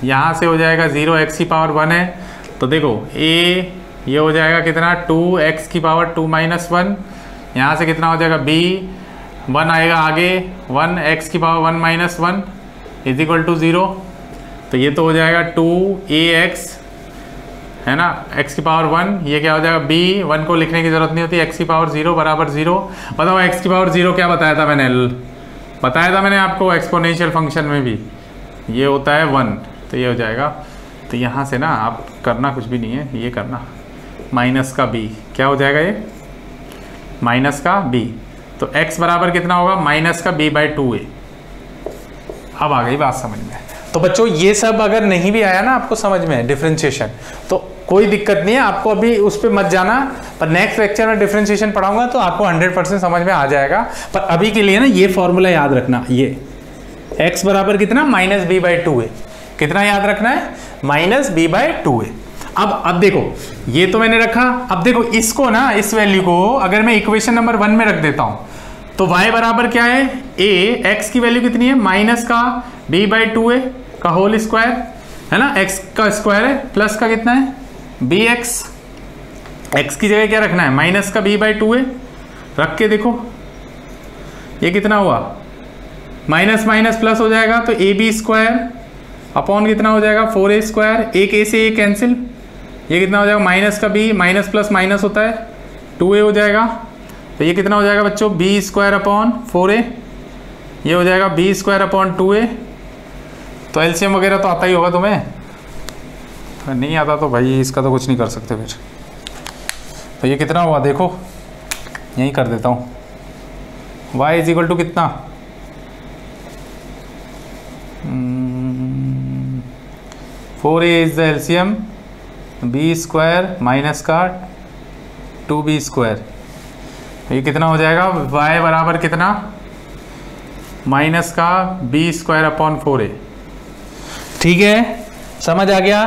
यहाँ से हो जाएगा 0, x की पावर 1 है, तो देखो a ये हो जाएगा कितना 2x की पावर 2 माइनस 1, यहाँ से कितना हो जाएगा b 1 आएगा आगे 1 x की power 1 minus 1 is equal to 0, तो ये तो हो जाएगा 2ax है ना x की पावर 1, ये क्या हो जाएगा b, 1 को लिखने की जरूरत नहीं होती, x की पावर 0 बराबर 0। बताओ x की पावर 0 क्या बताया था मैंने आपको एक्सपोनेंशियल फंक्शन में भी ये होता है 1, तो ये हो जाएगा। तो यहाँ से ना आप करना कुछ भी नहीं है, ये करना माइनस का b, क्या हो जाएगा ये माइनस का b, तो x बराबर कितना होगा माइनस का b/2a। अब आ गई बात समझ में। तो बच्चों ये सब अगर नहीं भी आया ना आपको समझ में डिफरेंशिएशन, तो कोई दिक्कत नहीं है, आपको अभी उस पर मत जाना, पर नेक्स्ट लेक्चर में डिफरेंशिएशन पढ़ाऊंगा तो आपको 100% समझ में आ जाएगा। पर अभी के लिए ना ये फॉर्मूला याद रखना, ये x बराबर कितना माइनस b/2a, कितना याद रखना है माइनस b/2a। अब देखो ये तो मैंने रखा, अब देखो इसको ना इस वैल्यू को अगर मैं इक्वेशन नंबर 1 में रख देता हूं तो y बराबर क्या है a, x की वैल्यू कितनी है माइनस का b/2a का होल स्क्वायर है ना, x का स्क्वायर है, प्लस का कितना है bx, x की जगह क्या रखना है माइनस का b/2a रख के देखो ये कितना हुआ माइनस माइनस प्लस हो जाएगा, तो ab स्क्वायर अपॉन कितना हो जाएगा 4a स्क्वायर, एक a से a कैंसिल, ये कितना हो जाएगा माइनस का b, माइनस प्लस माइनस होता है 2a हो जाएगा, तो ये कितना हो जाएगा बच्चों b स्क्वायर अपॉन 4a, ये हो जाएगा b स्क्वायर अपॉन 2a। तो एलसीएम वगैरह तो आता ही होगा तुम्हें, नहीं आता तो भाई इसका तो कुछ नहीं कर सकते फिर। तो ये कितना हुआ देखो, यही कर देता हूँ, y इज इक्वल टू कितना 4a is the LCM, b square minus का 2b स्क्वायर, ये कितना हो जाएगा y बराबर कितना माइनस का b स्क्वायर अपॉन 4a। ठीक है, समझ आ गया,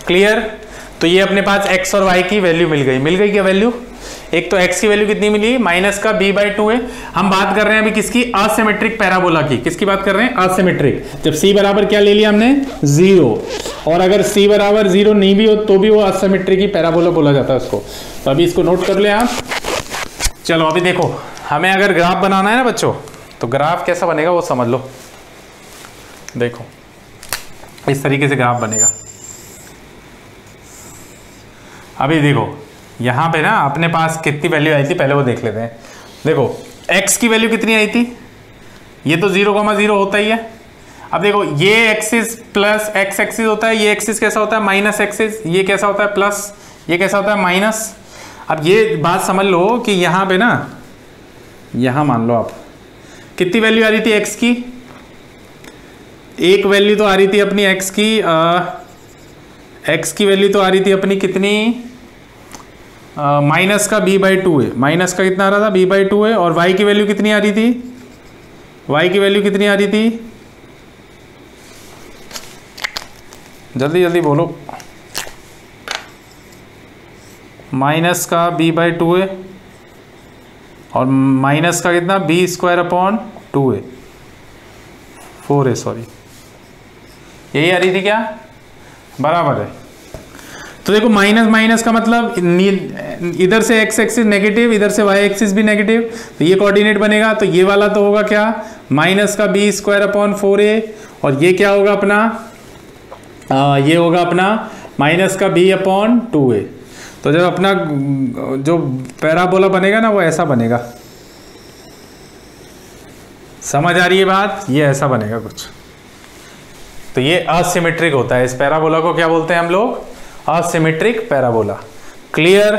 क्लियर। तो ये अपने पास x और y की वैल्यू मिल गई क्या वैल्यू, एक तो x की वैल्यू कितनी मिली, माइनस का b/2 है। हम बात कर रहे हैं अभी किसकी, असिमेट्रिक पैराबोला की। किसकी बात कर रहे हैं, असिमेट्रिक। जब c बराबर क्या ले लिया हमने, 0, और अगर c बराबर 0 नहीं भी हो तो भी वो असिमेट्रिक ही पैराबोला बोला जाता है उसको। तो अभी इसको नोट कर ले आप। चलो अभी देखो, हमें अगर ग्राफ बनाना है ना बच्चों, तो ग्राफ कैसा बनेगा वो समझ लो। देखो इस तरीके से ग्राफ बनेगा। अभी देखो यहाँ पे ना अपने पास कितनी वैल्यू आई थी पहले वो देख लेते हैं। देखो x की वैल्यू कितनी आई थी, ये तो 0,0 होता ही है। अब देखो ये एक्सिस प्लस x एक्सिस होता है, ये एक्सिस कैसा होता है, माइनस एक्सिस, ये कैसा होता है प्लस, ये कैसा होता है माइनस। अब ये बात समझ लो कि यहाँ पे ना, यहाँ मान लो आप कितनी वैल्यू आ रही थी x की, एक वैल्यू तो आ रही थी अपनी x की, x की वैल्यू तो आ रही थी अपनी कितनी, माइनस का b/2 है। माइनस का कितना आ रहा था, b/2 है। और y की वैल्यू कितनी आ रही थी, y की वैल्यू कितनी आ रही थी, जल्दी जल्दी बोलो, माइनस का b/2 है और माइनस का कितना, b²/2 है, 4 है, सॉरी, यही आ रही थी क्या, बराबर है। तो देखो माइनस माइनस का मतलब इधर से x एक्सिस नेगेटिव, इधर से y एक्सिस भी नेगेटिव, तो ये कोऑर्डिनेट बनेगा। तो ये वाला तो होगा क्या, माइनस का b²/4a, और ये क्या होगा अपना, ये होगा अपना माइनस का b/2a। तो जब अपना जो पैराबोला बनेगा ना वो ऐसा बनेगा। समझ आ रही है बात, ये ऐसा बनेगा कुछ। तो ये असिमेट्रिक होता है। इस पैराबोला को क्या बोलते हैं हम लोग, असिमेट्रिक पैराबोला। क्लियर।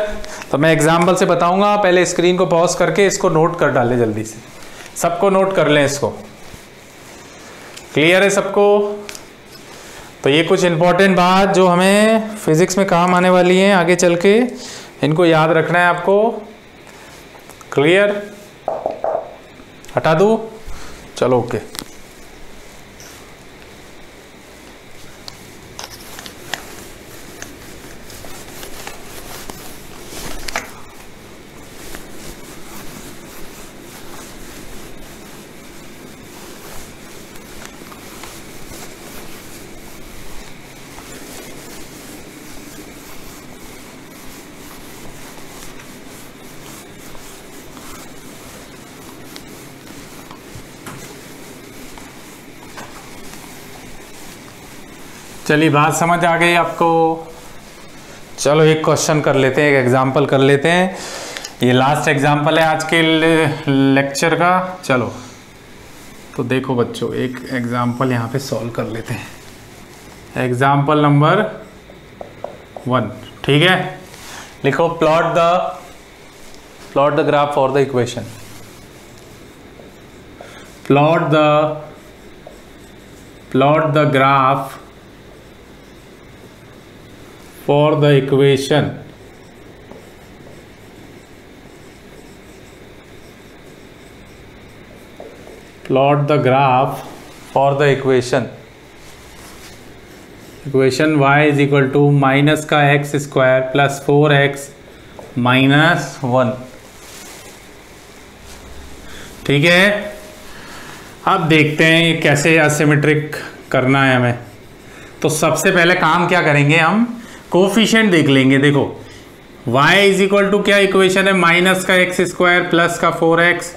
तो मैं एग्जांपल से बताऊंगा, पहले स्क्रीन को पॉज करके इसको नोट कर डालें जल्दी से, सबको नोट कर लें इसको। क्लियर है सबको। तो ये कुछ इंपॉर्टेंट बात जो हमें फिजिक्स में काम आने वाली है आगे चल के, इनको याद रखना है आपको। क्लियर, हटा दूं, चलो ओके। चलिए बात समझ आ गई आपको। चलो एक क्वेश्चन कर लेते हैं, एक एग्जांपल कर लेते हैं। ये लास्ट एग्जांपल है आज के लेक्चर का। चलो तो देखो बच्चों, एक एग्जांपल यहाँ पे सॉल्व कर लेते हैं। एग्जांपल नंबर 1, ठीक है। लिखो plot the graph for the equation. Plot the graph for the equation plot the graph for the equation y is equal to minus का x square plus 4x minus 1। ठीक है, अब देखते हैं कैसे असिमेट्रिक करना है हमें। तो सबसे पहले काम क्या करेंगे, हम कोफिशिएंट देख लेंगे। देखो y इज इक्वल टू क्या इक्वेशन है, माइनस का x स्क्वायर प्लस का 4x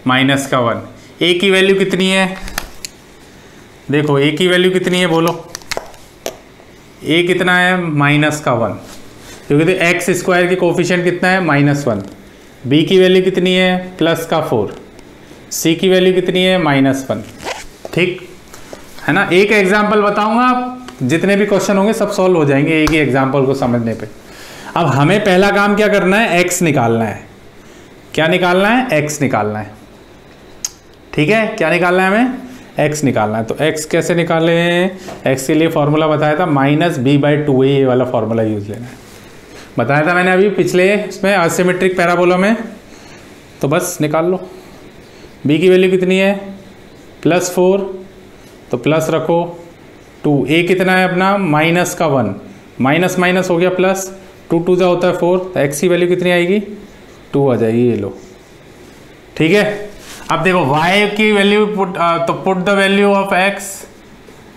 माइनस का 1। a की वैल्यू कितनी है, देखो a की वैल्यू कितनी है, बोलो a कितना है, माइनस का 1, क्योंकि x स्क्वायर की कोफिशिएंट कितना है, -1। b की वैल्यू कितनी है, प्लस का 4। c की वैल्यू कितनी है, -1। ठीक है ना। एक एग्जाम्पल बताऊंगा, जितने भी क्वेश्चन होंगे सब सॉल्व हो जाएंगे एक ही एग्जाम्पल को समझने पे। अब हमें पहला काम क्या करना है, x निकालना है। क्या निकालना है, x निकालना है। ठीक है, क्या निकालना है हमें, x निकालना है। तो x कैसे निकाले, x के लिए फॉर्मूला बताया था -b/2a, ये वाला फॉर्मूला यूज लेना है, बताया था मैंने अभी पिछले इसमें असिमेट्रिक पैराबोला में। तो बस निकाल लो। b की वैल्यू कितनी है, +4, तो प्लस रखो 2। a कितना है अपना, माइनस का 1, माइनस माइनस हो गया प्लस, 2 2 जा होता है 4, तो x की वैल्यू कितनी आएगी, 2 आ जाएगी, ये लो। ठीक है, अब देखो y की वैल्यू पुट, तो put the value of x,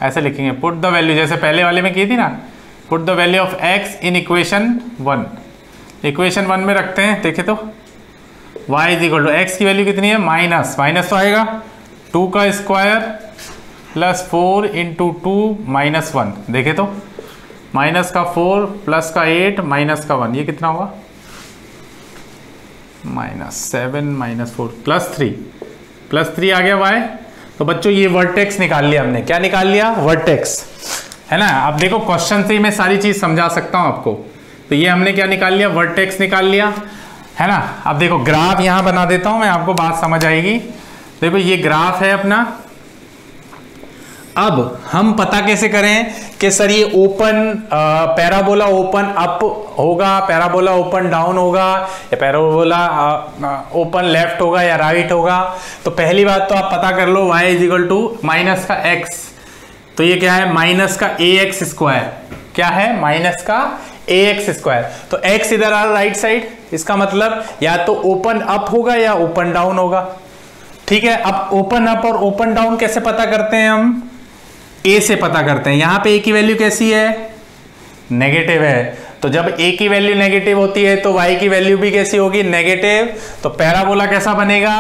ऐसे लिखेंगे, पुट द वैल्यू, जैसे पहले वाले में की थी ना, put the value of x in equation 1। Equation 1 में रखते हैं, देखे तो y is equal to X की वैल्यू कितनी है, माइनस, माइनस तो आएगा 2 का स्क्वायर प्लस 4 इंटू 2 माइनस 1, देखे तो माइनस का 4 प्लस का 8 माइनस का 1, ये कितना होगा, -7 -4 +3 आ गया y। तो बच्चों ये वर्टेक्स निकाल लिया हमने, क्या निकाल लिया, वर्टेक्स, है ना। अब देखो क्वेश्चन से ही मैं सारी चीज समझा सकता हूं आपको। तो ये हमने क्या निकाल लिया, वर्टेक्स निकाल लिया, है ना। अब देखो ग्राफ यहां बना देता हूं मैं, आपको बात समझ आएगी। देखो ये ग्राफ है अपना। अब हम पता कैसे करें कि सर ये ओपन पैराबोला ओपन अप होगा, पैराबोला ओपन डाउन होगा, या पैराबोला ओपन लेफ्ट होगा या राइट होगा। तो पहली बात तो आप पता कर लो, y is equal to minus का x, तो ये क्या है, माइनस का ax स्क्वायर, क्या है, माइनस का ax स्क्वायर। तो x इधर आ राइट साइड, इसका मतलब या तो ओपन अप होगा या ओपन डाउन होगा। ठीक है, अब ओपन अप और ओपन डाउन कैसे पता करते हैं, हम a से पता करते हैं। यहां पे a की वैल्यू कैसी है, नेगेटिव है। तो जब a की वैल्यू नेगेटिव होती है तो y की वैल्यू भी कैसी होगी, नेगेटिव। तो पैराबोला कैसा बनेगा,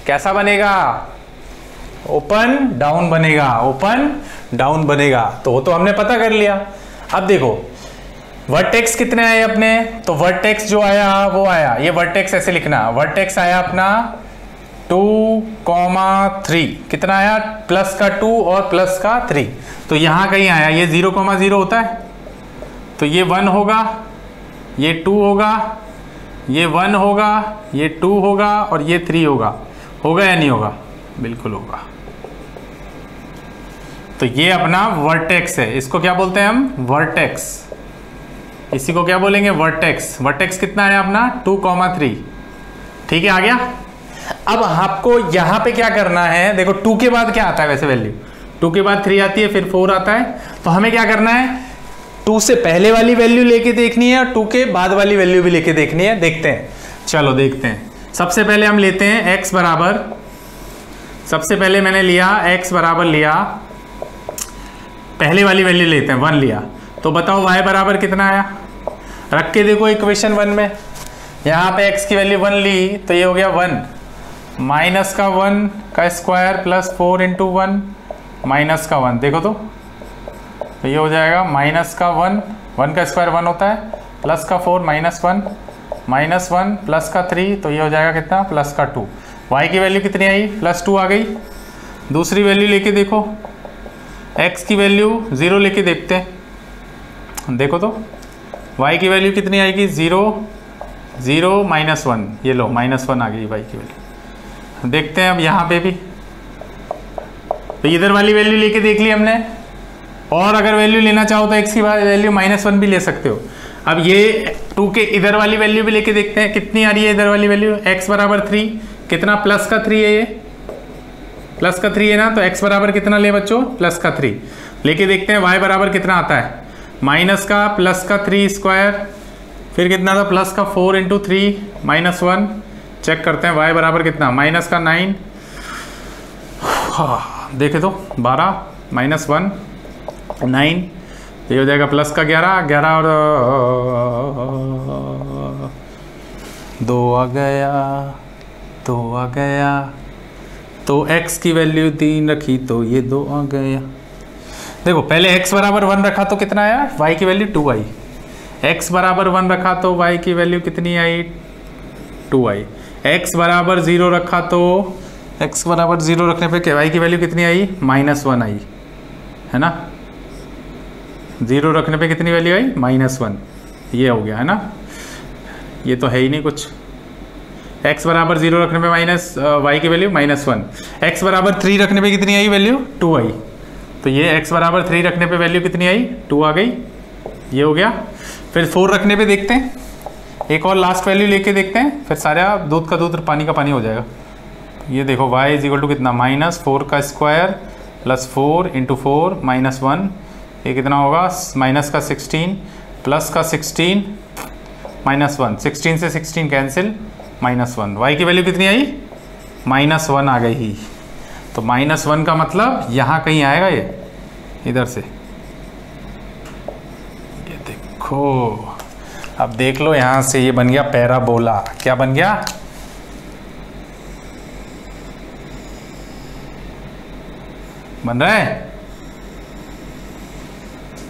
कैसा बनेगा, ओपन डाउन बनेगा, ओपन डाउन बनेगा। तो वो तो हमने पता कर लिया। अब देखो वर्टेक्स कितने आए अपने, तो वर्टेक्स जो आया वो आया, ये वर्टेक्स ऐसे लिखना, वर्टेक्स आया अपना 2,3, कितना आया, प्लस का 2 और प्लस का 3। तो यहां कहीं आया, ये 0,0 होता है, तो ये 1 होगा, ये 2 होगा, ये 1 होगा, ये 2 होगा और ये 3 होगा। होगा या नहीं होगा, बिल्कुल होगा। तो ये अपना वर्टेक्स है, इसको क्या बोलते हैं हम, वर्टेक्स। इसी को क्या बोलेंगे, वर्टेक्स। वर्टेक्स कितना है अपना 2,3। ठीक है, आ गया। अब आपको यहां पे क्या करना है, देखो 2 के बाद क्या आता है वैसे वैल्यू, 2 के बाद 3 आती है, फिर 4 आता है। तो हमें क्या करना है, 2 से पहले वाली वैल्यू लेके देखनी है और 2 के बाद वाली वैल्यू भी लेके देखनी है। देखते हैं, चलो देखते हैं। सबसे पहले हम लेते हैं x बराबर, सबसे पहले मैंने लिया x बराबर लिया, पहले वाली वैल्यू लेते हैं 1 लिया। तो बताओ y बराबर कितना आया, रख के देखो इक्वेशन 1 में। यहाँ पे x की वैल्यू 1 ली तो ये हो गया 1, माइनस का 1 का स्क्वायर प्लस 4 इंटू 1 माइनस का 1, देखो तो ये हो जाएगा माइनस का 1 का स्क्वायर 1 होता है, प्लस का 4 माइनस 1 प्लस का 3, तो ये हो जाएगा कितना, प्लस का 2। y की वैल्यू कितनी आई, +2 आ गई। दूसरी वैल्यू लेके देखो, x की वैल्यू 0 लेके देखते हैं, देखो तो y की वैल्यू कितनी आएगी, 0 -1, ये लो -1 आ गई y की वैल्यू। देखते हैं अब यहाँ पे भी, तो इधर वाली वैल्यू लेके देख ली हमने, और अगर वैल्यू लेना चाहो तो x की वैल्यू -1 भी ले सकते हो। अब ये 2 के इधर वाली वैल्यू भी लेके देखते हैं, कितनी आ रही है इधर वाली वैल्यू, x बराबर 3, कितना, प्लस का 3 है, ये प्लस का 3 है ना, तो x बराबर कितना ले बच्चों, प्लस का 3 लेके देखते हैं। y बराबर कितना आता है, माइनस का प्लस का 3 स्क्वायर, फिर कितना था, प्लस का 4 इंटू 3 -1, चेक करते हैं y बराबर कितना, माइनस का 9, देखे तो 12 -1 9, ये हो जाएगा प्लस का 11 और 2 आ गया, तो x की वैल्यू 3 रखी तो ये 2 आ गया। देखो पहले x बराबर 1 रखा तो कितना आया, y की वैल्यू 2 आई, x बराबर 1 रखा तो y की वैल्यू कितनी आई, 2 आई। x बराबर 0 रखा तो x बराबर 0 रखने पे y की वैल्यू कितनी आई, -1 आई, है ना। 0 रखने पे कितनी वैल्यू आई, -1, ये हो गया, है ना। ये तो है ही नहीं कुछ। x बराबर 0 रखने पे y की वैल्यू -1, x बराबर 3 रखने पे कितनी आई वैल्यू, 2 आई। तो ये x बराबर 3 रखने पे वैल्यू कितनी आई, 2 आ गई, ये हो गया। फिर 4 रखने पे देखते हैं, एक और लास्ट वैल्यू लेके देखते हैं, फिर सारा दूध का दूध पानी का पानी हो जाएगा। ये देखो y इज इक्वल टू कितना, -4 का स्क्वायर प्लस 4 इंटू 4 -1, ये कितना होगा, माइनस का 16 प्लस का 16 -1, 16 से 16 कैंसिल, -1। y की वैल्यू कितनी आई? -1 आ गई ही। तो -1 का मतलब यहाँ कहीं आएगा, ये इधर से। ये देखो, अब देख लो यहाँ से ये बन गया पैराबोला। क्या बन गया? बन रहा है?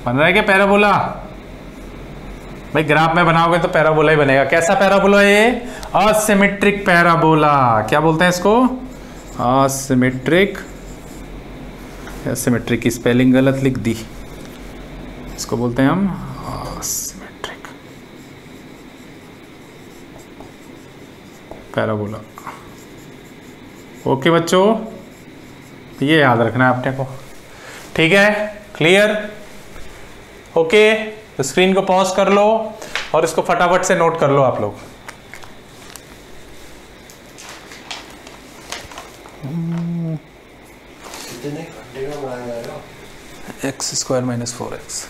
बन रहा है क्या पैराबोला? भाई ग्राफ में बनाओगे तो पैराबोला ही बनेगा। कैसा पैराबोला है ये? Asymmetric parabola. क्या बोलते हैं इसको? असिमेट्रिक। असिमेट्रिक की स्पेलिंग गलत लिख दी। इसको बोलते हैं हम असिमेट्रिक पैराबोला। ओके बच्चों, ये याद रखना है अपने को। ठीक है, क्लियर? ओके, तो स्क्रीन को पॉज कर लो और इसको फटाफट से नोट कर लो आप लोग। x² - 4x।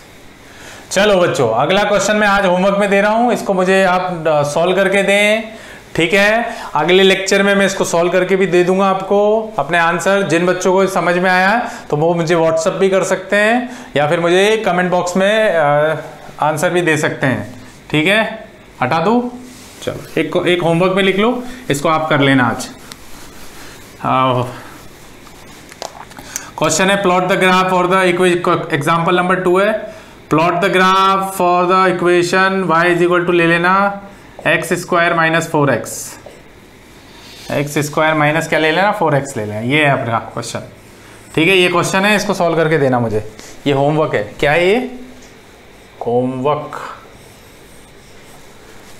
चलो बच्चों, अगला क्वेश्चन मैं आज होमवर्क में दे रहा हूं, इसको मुझे आप सॉल्व करके दें। ठीक है, अगले लेक्चर में मैं इसको सॉल्व करके भी दे दूंगा आपको अपने आंसर। जिन बच्चों को समझ में आया तो वो मुझे व्हाट्सअप भी कर सकते हैं या फिर मुझे कमेंट बॉक्स में आंसर भी दे सकते हैं। ठीक है, हटा दूं? चलो, एक होमवर्क में लिख लो, इसको आप कर लेना आज। क्वेश्चन है plot the graph for the equation. Example number 2 है, plot the graph for the equation y = ले लेना x² - 4x। x² माइनस क्या ले लेना? 4x ले लेना। ये है अपना क्वेश्चन। ठीक है, ये क्वेश्चन है, इसको सॉल्व करके देना मुझे। ये होमवर्क है। क्या है ये? होमवर्क।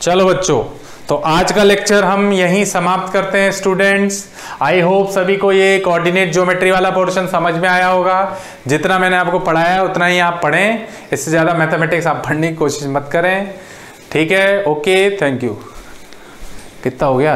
चलो बच्चों, तो आज का लेक्चर हम यहीं समाप्त करते हैं स्टूडेंट्स। आई होप सभी को ये कोऑर्डिनेट ज्योमेट्री वाला पोर्शन समझ में आया होगा। जितना मैंने आपको पढ़ाया उतना ही आप पढ़ें, इससे ज़्यादा मैथमेटिक्स आप पढ़ने की कोशिश मत करें। ठीक है, ओके, थैंक यू। कितना हो गया?